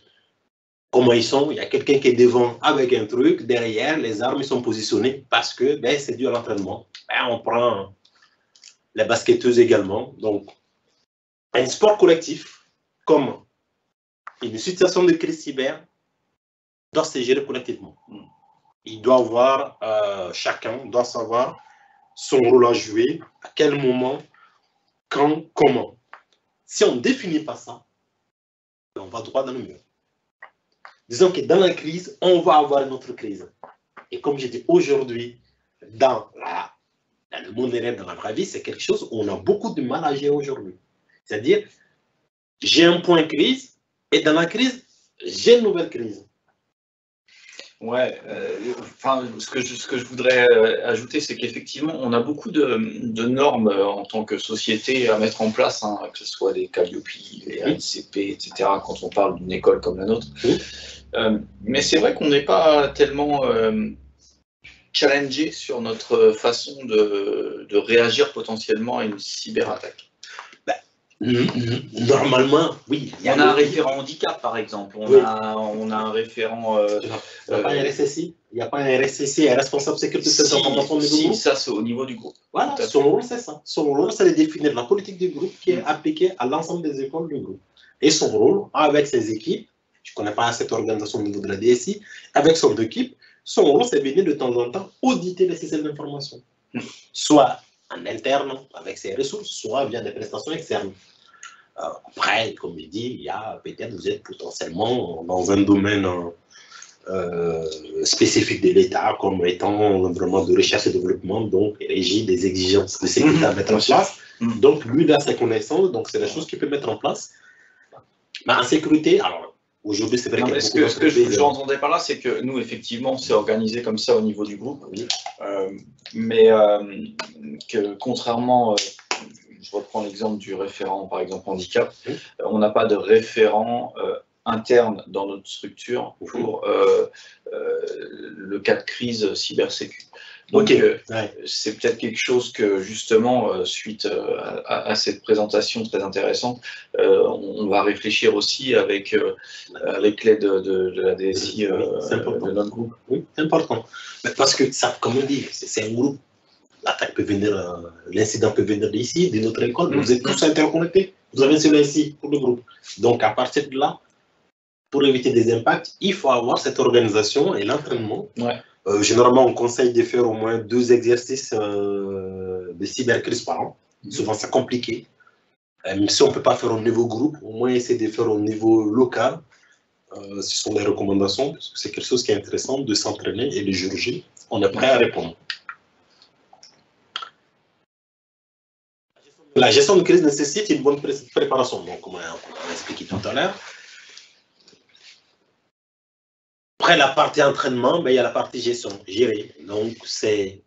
comment ils sont. Il y a quelqu'un qui est devant avec un truc, derrière, les armes ils sont positionnées parce que c'est dû à l'entraînement. On prend les basketteuses également. Donc, un sport collectif, comme une situation de crise cyber, doit se gérer collectivement. Il doit avoir, chacun doit savoir son rôle à jouer, à quel moment, quand, comment. Si on ne définit pas ça, on va droit dans le mur. Disons que dans la crise, on va avoir une autre crise. Et comme je dis aujourd'hui, dans le monde réel, dans la vraie vie, c'est quelque chose où on a beaucoup de mal à gérer aujourd'hui. C'est-à-dire, j'ai un point crise, et dans la crise, j'ai une nouvelle crise. Ouais, ce que je voudrais ajouter, c'est qu'effectivement, on a beaucoup de normes en tant que société à mettre en place, hein, que ce soit les Calliope, les ANCP, etc., quand on parle d'une école comme la nôtre. Mais c'est vrai qu'on n'est pas tellement challengé sur notre façon de réagir potentiellement à une cyberattaque. Normalement, oui. On a un référent handicap, par exemple. On a un référent... Il n'y a pas un RSSI. Il n'y a pas un RSSI, un responsable sécurité de cette information du groupe. Ça, c'est au niveau du groupe. Voilà, son rôle, c'est ça. Son rôle, c'est de définir la politique du groupe qui est appliquée à l'ensemble des écoles du groupe. Et son rôle, avec ses équipes, je ne connais pas cette organisation au niveau de la DSI, avec son équipe, son rôle, c'est de venir de temps en temps auditer les systèmes d'information. Soit en interne, avec ses ressources, soit via des prestations externes. Après, comme je dis, il y a peut-être, vous êtes potentiellement dans un domaine spécifiques de l'État, comme étant l'environnement de recherche et développement, donc régie des exigences de sécurité à mettre en place. Donc, lui, il a ses connaissances, donc c'est des choses qu'il peut mettre en place. Mais en sécurité, alors, aujourd'hui, c'est vrai que ce que je entendais par là, c'est que nous, effectivement, c'est organisé comme ça au niveau du groupe, oui. Mais que contrairement, je reprends l'exemple du référent, par exemple, handicap, on n'a pas de référent interne dans notre structure pour le cas de crise cybersécu. Donc, c'est peut-être quelque chose que, justement, suite à cette présentation très intéressante, on va réfléchir aussi avec l'aide de la DSI de notre groupe. Oui, c'est important. Parce que, ça, comme on dit, c'est un groupe. L'attaque peut venir, l'incident peut venir d'ici, de notre école, mais vous êtes tous interconnectés. Vous avez cela ici pour le groupe. Donc, à partir de là, pour éviter des impacts, il faut avoir cette organisation et l'entraînement. Généralement, on conseille de faire au moins 2 exercices de cybercrise par an. Souvent, c'est compliqué. Même si on ne peut pas faire au niveau groupe, au moins essayer de faire au niveau local. Ce sont des recommandations, parce que c'est quelque chose qui est intéressant de s'entraîner et le jour J, on est prêt à répondre. La gestion de crise nécessite une bonne préparation, donc comme on a expliqué tout à l'heure. Après la partie entraînement, ben, il y a la partie gestion, gérer. Donc c'est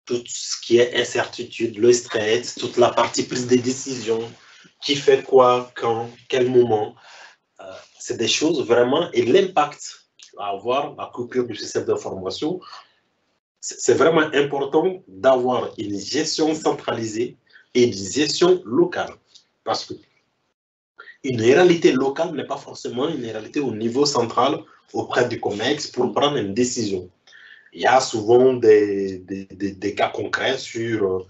tout ce qui est incertitude, le stress, toute la partie prise de décision, qui fait quoi, quand, quel moment. C'est des choses vraiment, et l'impact à avoir, la coupure du système d'information, c'est vraiment important d'avoir une gestion centralisée et une gestion locale. Parce que une réalité locale n'est pas forcément une réalité au niveau central auprès du COMEX pour prendre une décision. Il y a souvent des cas concrets sur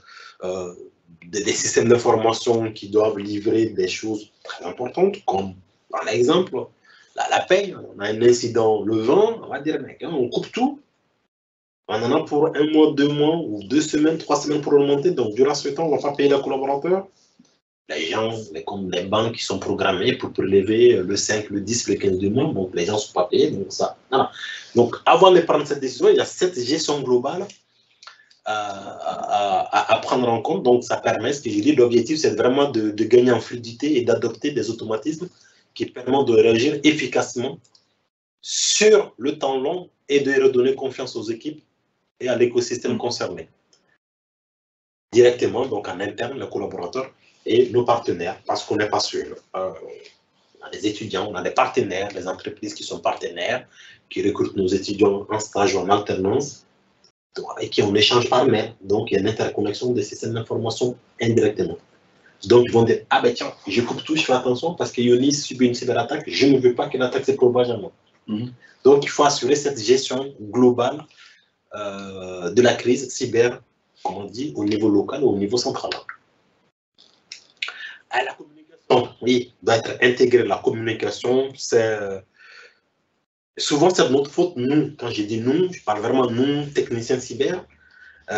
des systèmes d'information qui doivent livrer des choses très importantes, comme par exemple la paye. On a un incident le 20, on va dire, mec, hein, on coupe tout. On en a pour 1 mois, 2 mois, ou 2 semaines, 3 semaines pour remonter. Donc, durant ce temps, on ne va pas payer les collaborateurs. Les gens, comme les banques qui sont programmées pour prélever le 5, le 10, le 15 du mois, donc les gens ne sont pas payés. Donc, ça, voilà. Donc, avant de prendre cette décision, il y a cette gestion globale à prendre en compte. Donc, ça permet, ce que je dis, l'objectif, c'est vraiment de gagner en fluidité et d'adopter des automatismes qui permettent de réagir efficacement sur le temps long et de redonner confiance aux équipes et à l'écosystème concerné. Directement, donc en interne, les collaborateurs et nos partenaires, parce qu'on n'est pas sûr. On a des étudiants, on a des partenaires, des entreprises qui sont partenaires, qui recrutent nos étudiants en stage ou en alternance, et qui on échange par mail. Donc, il y a une interconnexion des systèmes d'information indirectement. Donc, ils vont dire, ah ben tiens, je coupe tout, je fais attention, parce que Yonis subit une cyberattaque, je ne veux pas que l'attaque se propage à moi. Donc, il faut assurer cette gestion globale de la crise cyber, comme on dit, au niveau local ou au niveau central. La communication, oui, doit être intégrée. La communication, c'est souvent c'est de notre faute, nous. Quand je dis nous, je parle vraiment nous, techniciens cyber,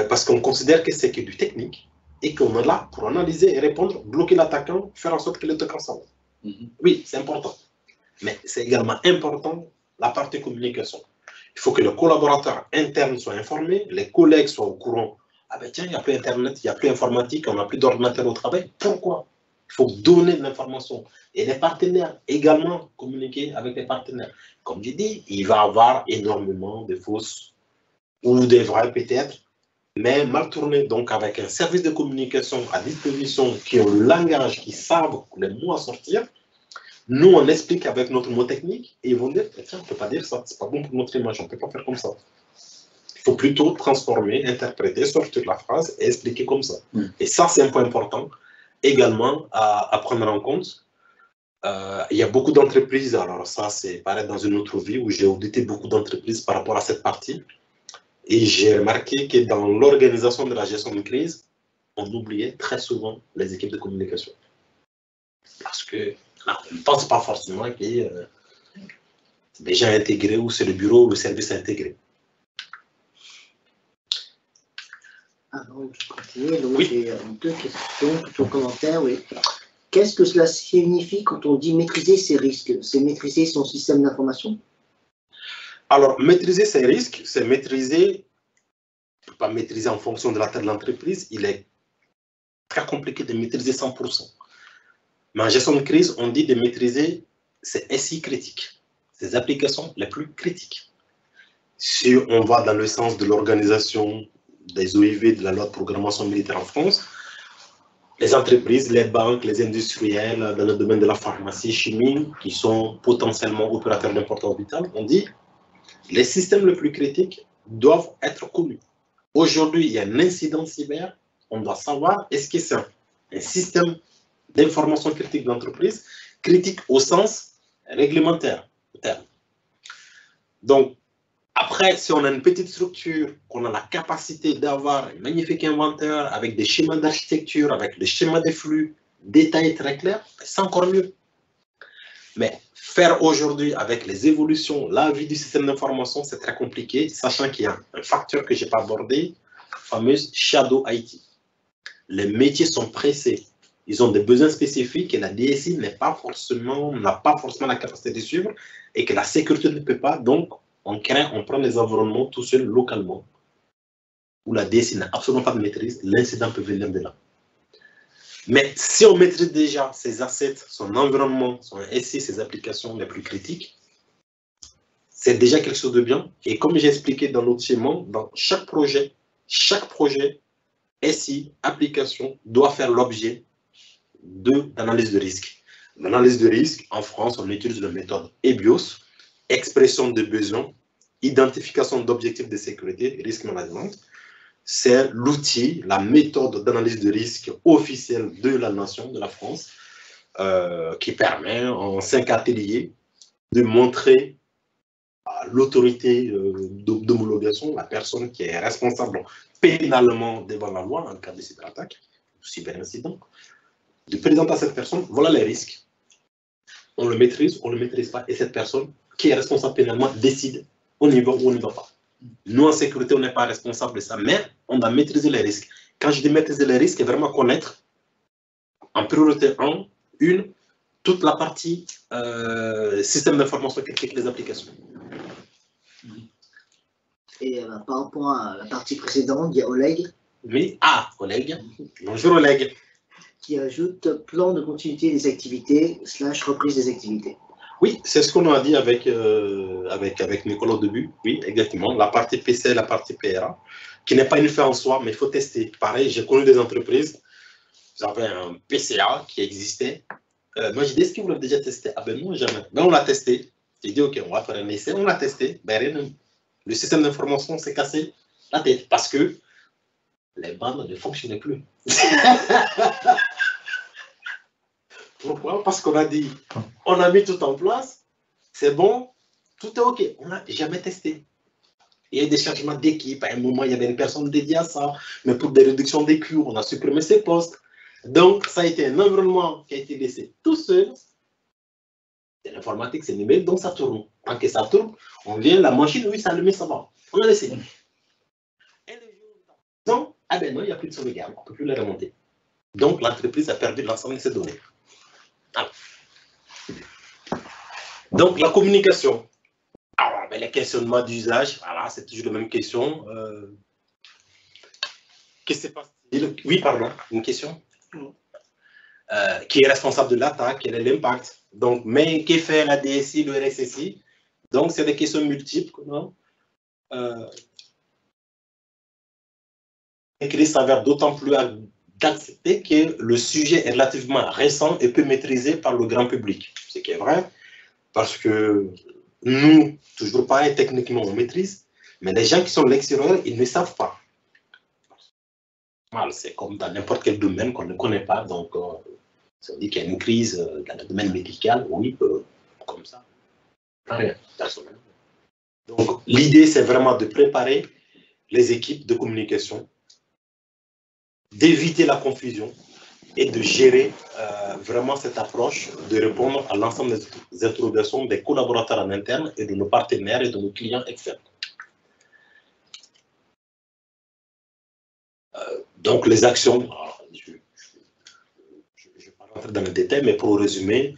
parce qu'on considère que c'est que du technique et qu'on est là pour analyser et répondre, bloquer l'attaquant, faire en sorte que l'attaquant s'en va. Oui, c'est important. Mais c'est également important la partie communication. Il faut que le collaborateur interne soit informé, les collègues soient au courant. Ah ben tiens, il n'y a plus Internet, il n'y a plus informatique, on n'a plus d'ordinateur au travail. Pourquoi? Il faut donner de l'information. Et les partenaires également communiquer avec les partenaires. Comme je dis, il va y avoir énormément de fausses ou des vraies peut-être, mais mal tournées. Donc avec un service de communication à disposition qui ont le langage, qui savent les mots à sortir, nous, on explique avec notre mot technique et ils vont dire, tiens, on ne peut pas dire ça, c'est pas bon pour notre image, on ne peut pas faire comme ça. Il faut plutôt transformer, interpréter, sortir la phrase et expliquer comme ça. Et ça, c'est un point important également à prendre en compte. Il y a beaucoup d'entreprises, alors ça, c'est pareil dans une autre vie où j'ai audité beaucoup d'entreprises par rapport à cette partie. Et j'ai remarqué que dans l'organisation de la gestion de crise, on oubliait très souvent les équipes de communication. Parce que on ne pense pas forcément que c'est déjà intégré ou c'est le bureau ou le service intégré. Avant de continuer, donc j'ai 2 questions, plutôt commentaires, oui. qu'est-ce que cela signifie quand on dit maîtriser ses risques? C'est maîtriser son système d'information? Alors, maîtriser ses risques, c'est maîtriser, pas maîtriser en fonction de la taille de l'entreprise, il est très compliqué de maîtriser 100%. Mais en gestion de crise, on dit de maîtriser ces SI critiques, ces applications les plus critiques. Si on va dans le sens de l'organisation des OIV, de la loi de programmation militaire en France, les entreprises, les banques, les industriels, dans le domaine de la pharmacie, chimie, qui sont potentiellement opérateurs d'importance vitale, on dit les systèmes les plus critiques doivent être connus. Aujourd'hui, il y a un incident cyber, on doit savoir est-ce que c'est un système d'information critique d'entreprise, critique au sens réglementaire. Donc, après, si on a une petite structure, qu'on a la capacité d'avoir un magnifique inventaire avec des schémas d'architecture, avec des schémas de flux détaillés très clairs, c'est encore mieux. Mais faire aujourd'hui avec les évolutions, la vie du système d'information, c'est très compliqué, sachant qu'il y a un facteur que je n'ai pas abordé, fameuse shadow IT. Les métiers sont pressés. Ils ont des besoins spécifiques et la DSI n'a pas forcément la capacité de suivre et que la sécurité ne peut pas. Donc, on prend les environnements tout seul, localement, où la DSI n'a absolument pas de maîtrise. L'incident peut venir de là. Mais si on maîtrise déjà ses assets, son environnement, son SI, ses applications les plus critiques, c'est déjà quelque chose de bien. Et comme j'ai expliqué dans notre schéma, dans chaque projet, SI, application, doit faire l'objet d'analyse de risque. L'analyse de risque, en France, on utilise la méthode EBIOS, expression de besoin, identification d'objectifs de sécurité, risk management. C'est l'outil, la méthode d'analyse de risque officielle de la nation, de la France, qui permet en 5 ateliers de montrer à l'autorité d'homologation, la personne qui est responsable pénalement devant la loi en cas de cyberattaque, cyberincident, de présenter à cette personne, voilà les risques. On le maîtrise, on ne le maîtrise pas, et cette personne qui est responsable pénalement décide on y va ou on n'y va pas. Nous, en sécurité, on n'est pas responsable de ça, mais on doit maîtriser les risques. Quand je dis maîtriser les risques, c'est vraiment connaître, en priorité 1, toute la partie système d'information critique des applications. Et par rapport à la partie précédente, il y a Oleg. Oui, Oleg. Bonjour Oleg. Qui ajoute plan de continuité des activités / reprise des activités. Oui, c'est ce qu'on a dit avec Nicolas au début. Oui, exactement. La partie PC, la partie PRA, qui n'est pas une fin en soi, mais il faut tester. Pareil, j'ai connu des entreprises, j'avais un PCA qui existait. Moi, j'ai dit, est-ce que vous l'avez déjà testé? Ah ben non, jamais. Ben on l'a testé. J'ai dit, ok, on va faire un essai. On l'a testé. Ben rien. Le système d'information s'est cassé la tête parce que les bandes ne fonctionnaient plus. Pourquoi? Parce qu'on a dit, on a mis tout en place, c'est bon, tout est OK. On n'a jamais testé. Il y a des changements d'équipe. À un moment, il y avait une personne dédiée à ça. Mais pour des réductions des coûts, on a supprimé ces postes. Donc, ça a été un environnement qui a été laissé tout seul. C'est l'informatique, c'est numérique, donc ça tourne. Tant que ça tourne, on vient, la machine, oui, ça allume, ça va. On a laissé. Et le jour où ah ben non, il n'y a plus de sauvegarde, on ne peut plus les remonter. Donc, l'entreprise a perdu l'ensemble de ses données. Alors. Donc, la communication. Alors, ben, les questionnements d'usage, voilà, c'est toujours la même question. Qu'est-ce qui se passe? Oui, pardon, une question. Qui est responsable de l'attaque, quel est l'impact? Donc, mais que fait la DSI, le RSSI? Donc, c'est des questions multiples. La crise s'avère d'autant plus d'accepter que le sujet est relativement récent et peu maîtrisé par le grand public. Ce qui est vrai, parce que nous, toujours pareil, techniquement, on maîtrise, mais les gens qui sont de l'extérieur, ils ne savent pas. C'est comme dans n'importe quel domaine qu'on ne connaît pas, donc ça veut dire qu'il y a une crise dans le domaine médical, oui, comme ça. Rien, personnellement. Donc, l'idée, c'est vraiment de préparer les équipes de communication, d'éviter la confusion et de gérer vraiment cette approche, de répondre à l'ensemble des interrogations des collaborateurs en interne et de nos partenaires et de nos clients externes. Donc, les actions, je parle rentrer dans le détail, mais pour résumer,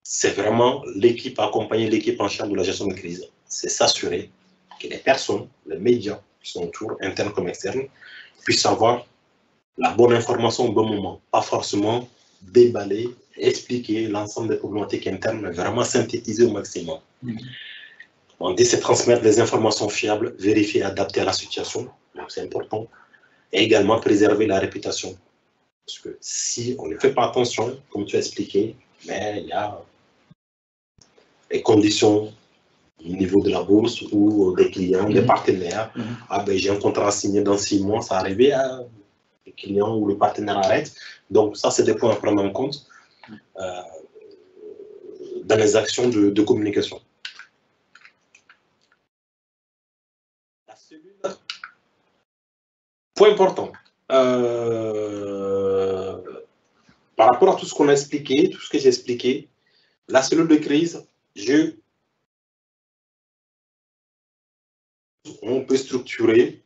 c'est vraiment l'équipe, accompagner l'équipe en charge de la gestion de crise. C'est s'assurer que les personnes, les médias qui sont autour, internes comme externes, puissent avoir la bonne information au bon moment. Pas forcément déballer, expliquer l'ensemble des problématiques internes, mais vraiment synthétiser au maximum. On dit c'est transmettre des informations fiables, vérifier, adapter à la situation, donc c'est important. Et également préserver la réputation. Parce que si on ne fait pas attention, comme tu as expliqué, mais il y a les conditions au niveau de la bourse ou des clients, des partenaires. Ah ben j'ai un contrat signé dans 6 mois, ça arrive à le client ou le partenaire arrête. Donc ça, c'est des points à prendre en compte dans les actions de communication. La cellule, point important. Par rapport à tout ce qu'on a expliqué, tout ce que j'ai expliqué, la cellule de crise, on peut structurer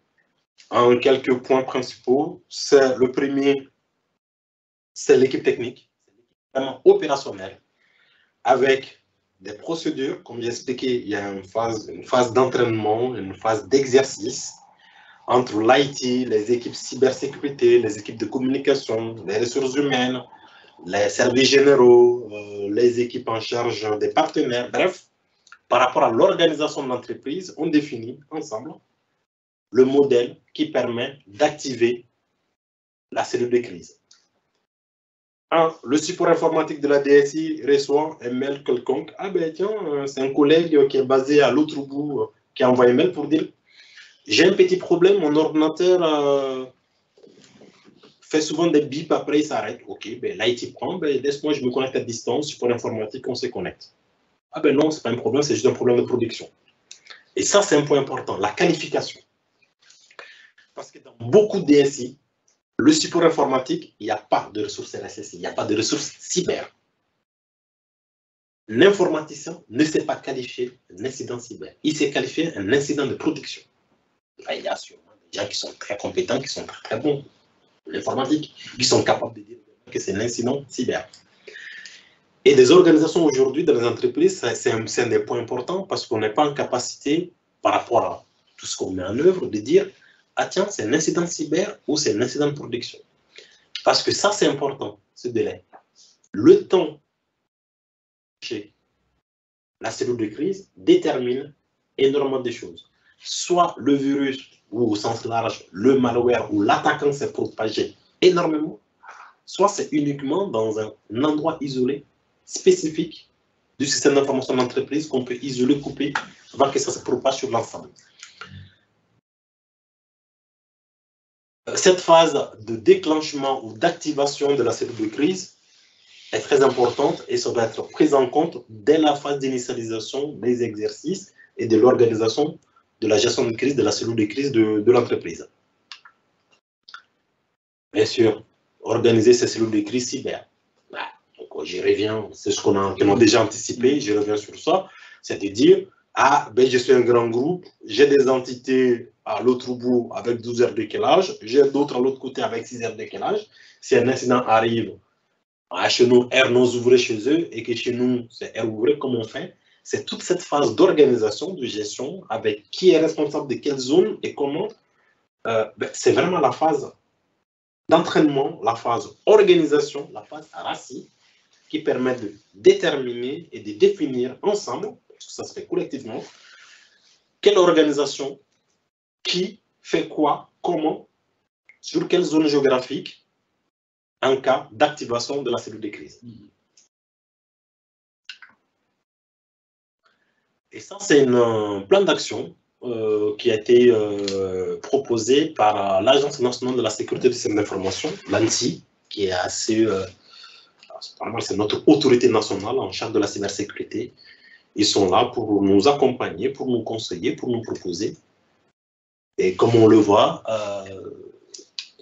en quelques points principaux. Le premier, c'est l'équipe technique, vraiment opérationnelle, avec des procédures. Comme j'ai expliqué, il y a une phase d'entraînement, une phase d'exercice entre l'IT, les équipes cybersécurité, les équipes de communication, les ressources humaines, les services généraux, les équipes en charge des partenaires. Bref, par rapport à l'organisation de l'entreprise, on définit ensemble le modèle qui permet d'activer la cellule de crise. Le support informatique de la DSI reçoit un mail quelconque. Ah ben tiens, c'est un collègue qui est basé à l'autre bout qui a envoyé un mail pour dire j'ai un petit problème, mon ordinateur fait souvent des bips, après il s'arrête. Ok, ben l'IT prend, ben laisse-moi, je me connecte à distance, support informatique, on se connecte. Ah ben non, c'est pas un problème, c'est juste un problème de production. Et ça, c'est un point important, la qualification. Parce que dans beaucoup de DSI, le support informatique, il n'y a pas de ressources RSSI, il n'y a pas de ressources cyber. L'informaticien ne sait pas qualifier un incident cyber. Il sait qualifier un incident de production. Là, il y a sûrement des gens qui sont très compétents, qui sont très, très bons en informatique, qui sont capables de dire que c'est un incident cyber. Et des organisations aujourd'hui, dans les entreprises, c'est un des points importants parce qu'on n'est pas en capacité, par rapport à tout ce qu'on met en œuvre, de dire ah tiens, c'est un incident cyber ou c'est un incident de production. Parce que ça, c'est important, ce délai. Le temps chez la cellule de crise détermine énormément de choses. Soit le virus, ou au sens large, le malware ou l'attaquant s'est propagé énormément, soit c'est uniquement dans un endroit isolé, spécifique du système d'information d'entreprise qu'on peut isoler, couper, avant que ça se propage sur l'ensemble. Cette phase de déclenchement ou d'activation de la cellule de crise est très importante et ça doit être pris en compte dès la phase d'initialisation des exercices et de l'organisation de la gestion de crise, de la cellule de crise de l'entreprise. Bien sûr, organiser ces cellules de crise cyber. Donc, j'y reviens, c'est ce qu'on a déjà anticipé, je reviens sur ça, c'est-à-dire, ah, ben, je suis un grand groupe, j'ai des entités à l'autre bout avec 12 heures de décalage, j'ai d'autres à l'autre côté avec 6 heures de décalage. Si un incident arrive, chez nous, R non ouvrés chez eux, et que chez nous, c'est R ouvré, comme on fait, c'est toute cette phase d'organisation, de gestion, avec qui est responsable de quelle zone et comment. C'est vraiment la phase d'entraînement, la phase organisation, la phase RACI, qui permet de déterminer et de définir ensemble, parce que ça se fait collectivement, quelle organisation, qui fait quoi, comment, sur quelle zone géographique, en cas d'activation de la cellule de crise. Et ça, c'est un plan d'action qui a été proposé par l'Agence nationale de la sécurité du système d'information, l'ANSSI, qui est assez... c'est notre autorité nationale en charge de la cybersécurité. Ils sont là pour nous accompagner, pour nous conseiller, pour nous proposer. Et comme on le voit,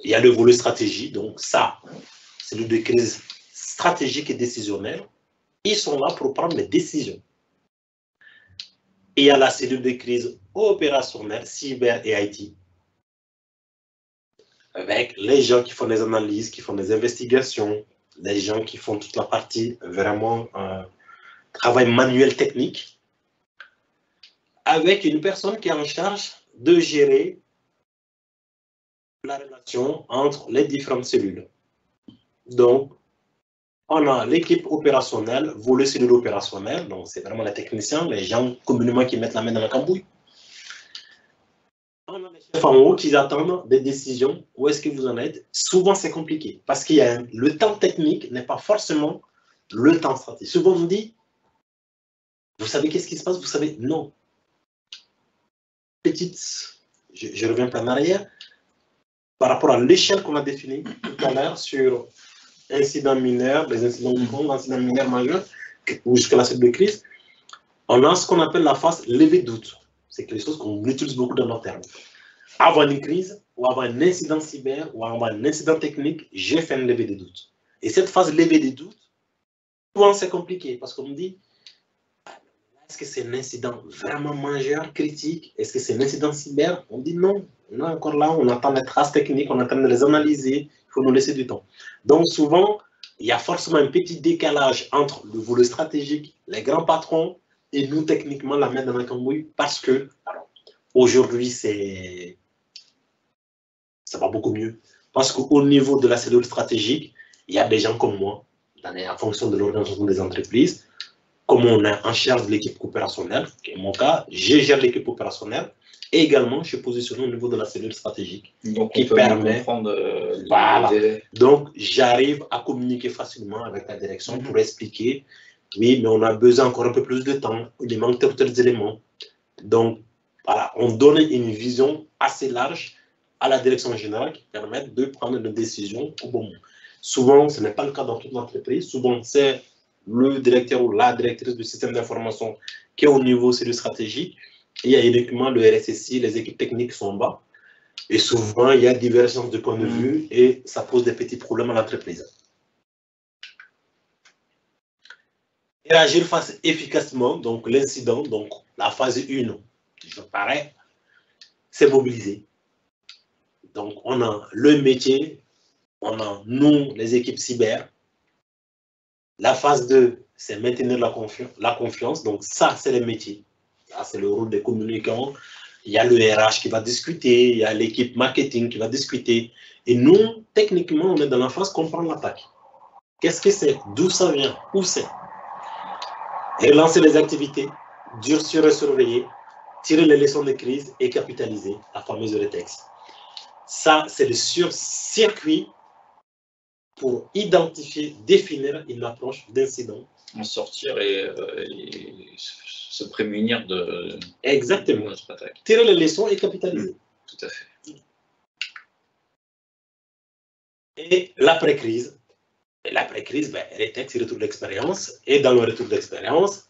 il y a le volet stratégie. Donc ça, c'est le de crise stratégique et décisionnelle. Ils sont là pour prendre les décisions. Et il y a la cellule de crise opérationnelle, cyber et IT, avec les gens qui font des analyses, qui font des investigations, les gens qui font toute la partie vraiment travail manuel technique, avec une personne qui est en charge de gérer la relation entre les différentes cellules. Donc, on a l'équipe opérationnelle, volet cellule opérationnelle, donc c'est vraiment les techniciens, les gens communément qui mettent la main dans la cambouille. On a les chefs en haut qui attendent des décisions. Où est-ce que vous en êtes? Souvent, c'est compliqué parce que le temps technique n'est pas forcément le temps stratégique. Souvent, on nous dit, vous savez qu'est-ce qui se passe? Vous savez, non. Je reviens par en arrière, par rapport à l'échelle qu'on a définie tout à l'heure sur incidents mineurs, les incidents grands, incidents mineurs majeurs, ou jusqu'à la cellule de crise, on a ce qu'on appelle la phase levée de doute. C'est quelque chose qu'on utilise beaucoup dans nos termes. Avant une crise, ou avant un incident cyber, ou avant un incident technique, j'ai fait une levée de doute. Et cette phase levée de doute, souvent c'est compliqué, parce qu'on me dit, est-ce que c'est un incident vraiment majeur, critique? Est-ce que c'est un incident cyber? On dit non. On est encore là, on attend les traces techniques, on attend de les analyser, il faut nous laisser du temps. Donc souvent, il y a forcément un petit décalage entre le volet stratégique, les grands patrons, et nous, techniquement, la main dans la cambouille, parce que aujourd'hui, ça va beaucoup mieux. Parce qu'au niveau de la cellule stratégique, il y a des gens comme moi, en fonction de l'organisation des entreprises, comme on est en charge de l'équipe opérationnelle, qui est mon cas, je gère l'équipe opérationnelle, et également, je suis positionné au niveau de la cellule stratégique. Donc, qui permet comprendre voilà. Donc, j'arrive à communiquer facilement avec la direction pour expliquer, oui, mais on a besoin encore un peu plus de temps, il manque tels éléments. Donc, voilà, on donne une vision assez large à la direction générale qui permet de prendre une décision au bon moment. Souvent, ce n'est pas le cas dans toute l'entreprise. Souvent, c'est le directeur ou la directrice du système d'information qui est au niveau cellule stratégique. Il y a uniquement le RSSI, les équipes techniques sont en bas. Et souvent, il y a divergence de point de vue et ça pose des petits problèmes à l'entreprise. Et agir face efficacement, donc l'incident, donc la phase 1, je parais, c'est mobiliser. Donc, on a le métier, on a nous, les équipes cyber. La phase 2, c'est maintenir la confiance. Donc, ça, c'est le métier. Ça, c'est le rôle des communicants. Il y a le RH qui va discuter, il y a l'équipe marketing qui va discuter. Et nous, techniquement, on est dans la phase comprendre l'attaque. Qu'est-ce que c'est? D'où ça vient? Où c'est? Relancer les activités, durcir et surveiller, tirer les leçons de crise et capitaliser la fameuse rétex. Ça, c'est le circuit pour identifier, définir une approche d'incident. En sortir et se prémunir de exactement notre attaque. Tirer les leçons et capitaliser. Tout à fait. Et l'après-crise. L'après-crise, rétex, retour d'expérience. Et dans le retour d'expérience,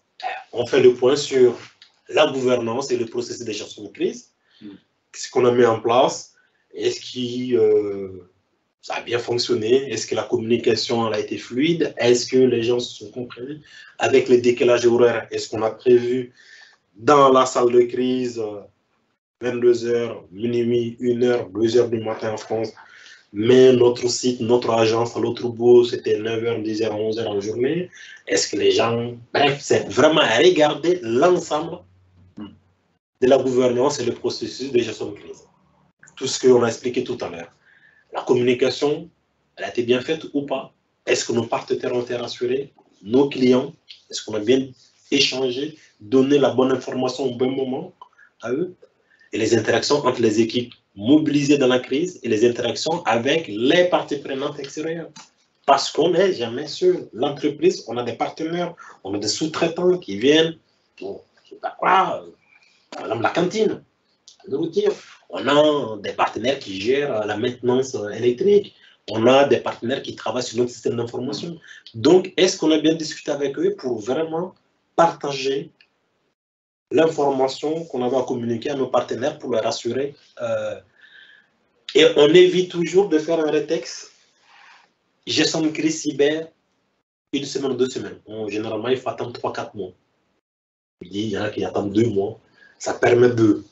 on fait le point sur la gouvernance et le processus de gestion de crise. Ce qu'on a mis en place. Est-ce que ça a bien fonctionné? Est-ce que la communication a été fluide? Est-ce que les gens se sont compris? Avec les décalages horaires, est-ce qu'on a prévu dans la salle de crise 22h, minuit, 1h, 2h du matin en France, mais notre site, notre agence à l'autre bout, c'était 9h, 10h, 11h en journée? Est-ce que les gens... Bref, c'est vraiment à regarder l'ensemble de la gouvernance et le processus de gestion de crise. Tout ce qu'on a expliqué tout à l'heure. La communication, elle a été bien faite ou pas? Est-ce que nos partenaires ont été rassurés? Nos clients, est-ce qu'on a bien échangé, donné la bonne information au bon moment à eux? Et les interactions entre les équipes mobilisées dans la crise et les interactions avec les parties prenantes extérieures. Parce qu'on n'est jamais sûr. L'entreprise, on a des partenaires, on a des sous-traitants qui viennent pour, je sais pas quoi, par exemple la cantine, la nourriture. On a des partenaires qui gèrent la maintenance électrique. On a des partenaires qui travaillent sur notre système d'information. Donc, est-ce qu'on a bien discuté avec eux pour vraiment partager l'information qu'on avait à communiquer à nos partenaires pour leur assurer? Et on évite toujours de faire un rétex gestion de crise cyber 1 semaine ou 2 semaines. Généralement, il faut attendre 3-4 mois. Il y en a qui attendent 2 mois. Ça permet de...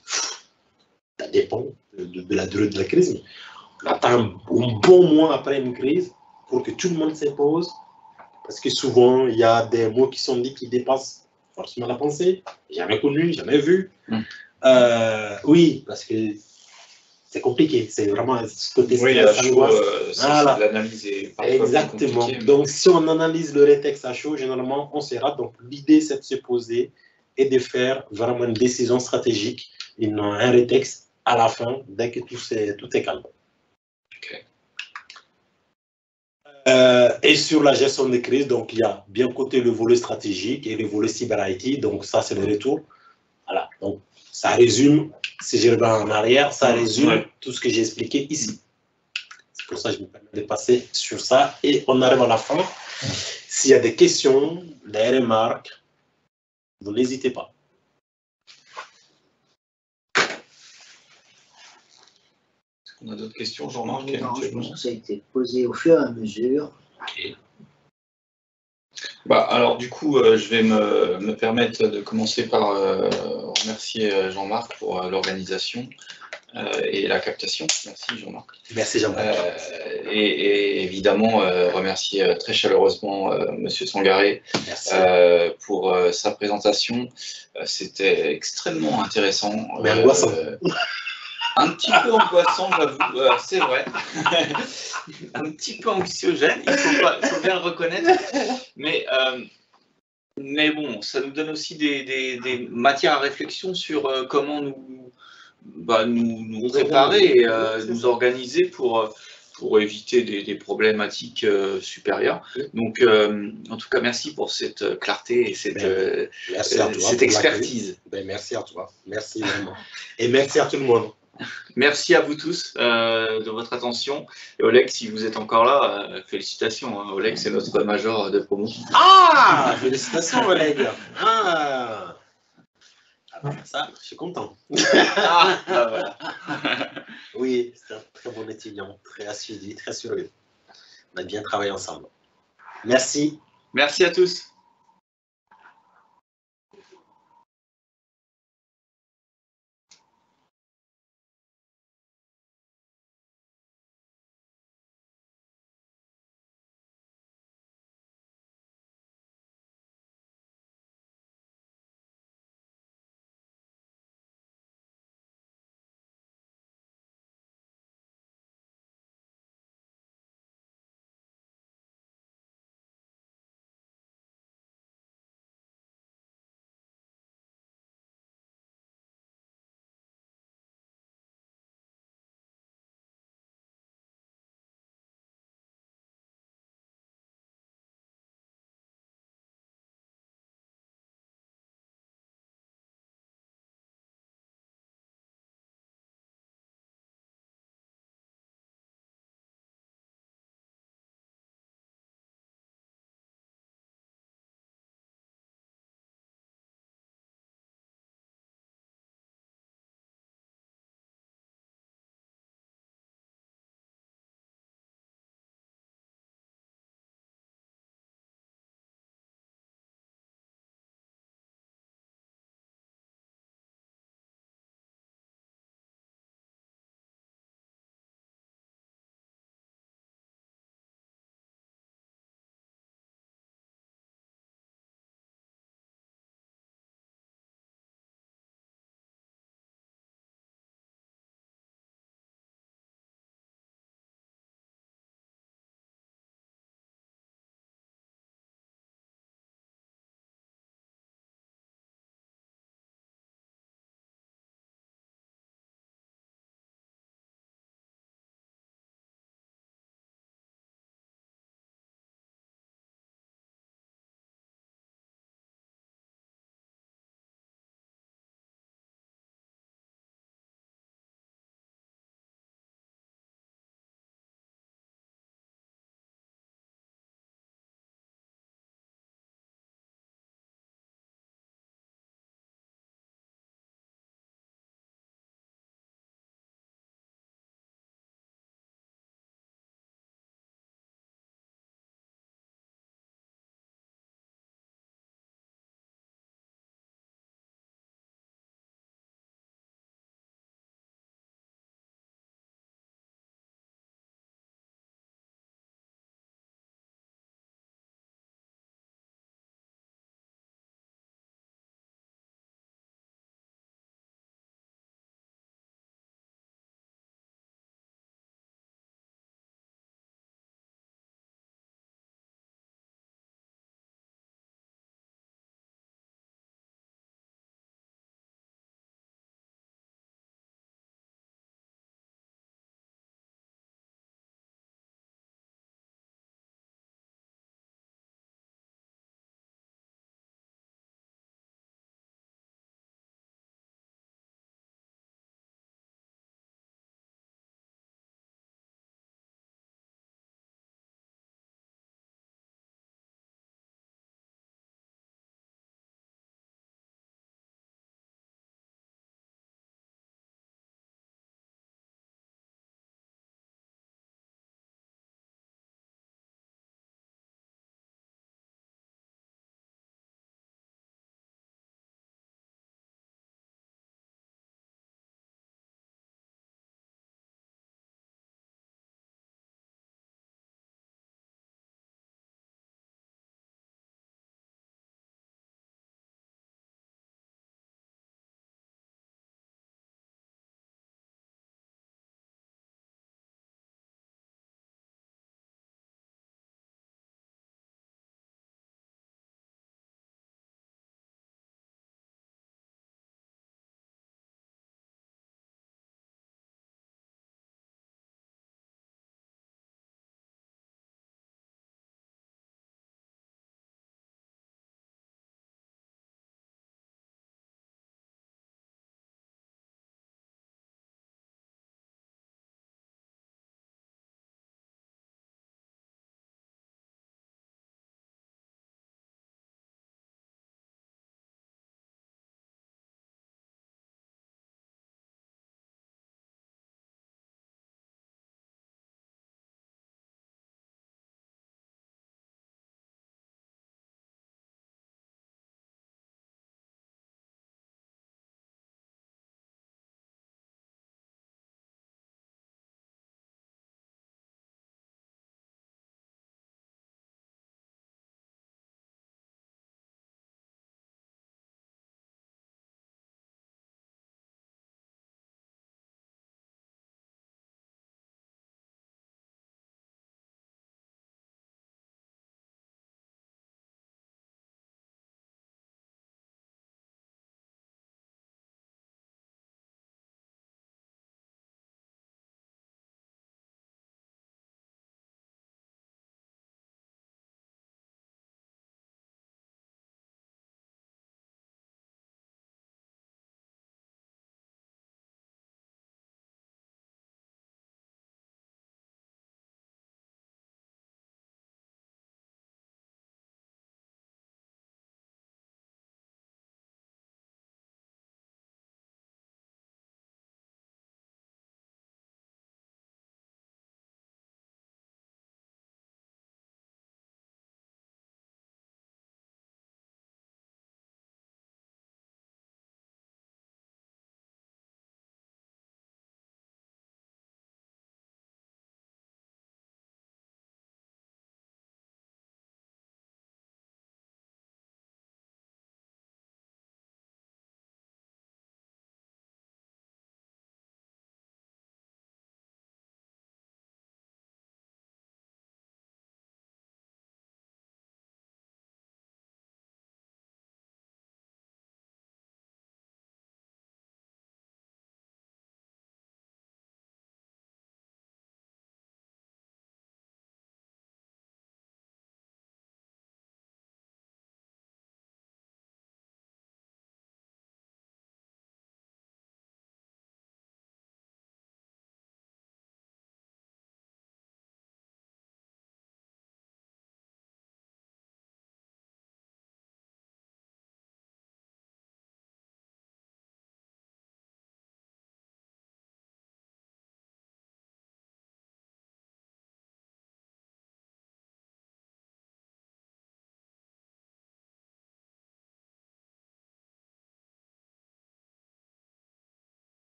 Ça dépend de la durée de la crise. On attend un bon mois après une crise pour que tout le monde s'impose. Parce que souvent, il y a des mots qui sont dits qui dépassent forcément la pensée. Jamais connu, jamais vu. Oui, parce que c'est compliqué. C'est vraiment ce côté à chaud, voilà. L'analyse est parfois exactement. Donc, si on analyse le vrai texte à chaud, généralement, on se rate. Donc, l'idée, c'est de se poser et de faire vraiment une décision stratégique, un rétexte à la fin, dès que tout est calme. Okay. Et sur la gestion des crises, donc il y a bien côté le volet stratégique et le volet cyber IT, donc ça c'est le retour. Voilà, donc ça résume, si je reviens en arrière, ça résume tout ce que j'ai expliqué ici. C'est pour ça que je me permets de passer sur ça et on arrive à la fin. S'il y a des questions, des remarques, vous n'hésitez pas. On a d'autres questions, Jean-Marc? Ça a été posé au fur et à mesure. Okay. Bah, alors du coup, je vais me permettre de commencer par remercier Jean-Marc pour l'organisation et la captation. Merci Jean-Marc. Merci Jean-Marc. Et évidemment, remercier très chaleureusement Monsieur Sangaré pour sa présentation. C'était extrêmement intéressant. Mais angoissant. Un petit peu angoissant, j'avoue, c'est vrai. Un petit peu anxiogène, il faut bien le reconnaître. Mais bon, ça nous donne aussi des matières à réflexion sur comment nous préparer et nous organiser pour éviter des problématiques supérieures. Donc, en tout cas, merci pour cette clarté et cette expertise. Merci à toi. Merci vraiment. Et merci à tout le monde. Merci à vous tous de votre attention. Et Oleg, si vous êtes encore là, félicitations. Hein. Oleg, c'est notre major de promo. Ah, félicitations, Oleg. Ah, ça, je suis content. Voilà. Oui, c'est un très bon étudiant, très assidu, très sérieux. On a bien travaillé ensemble. Merci. Merci à tous.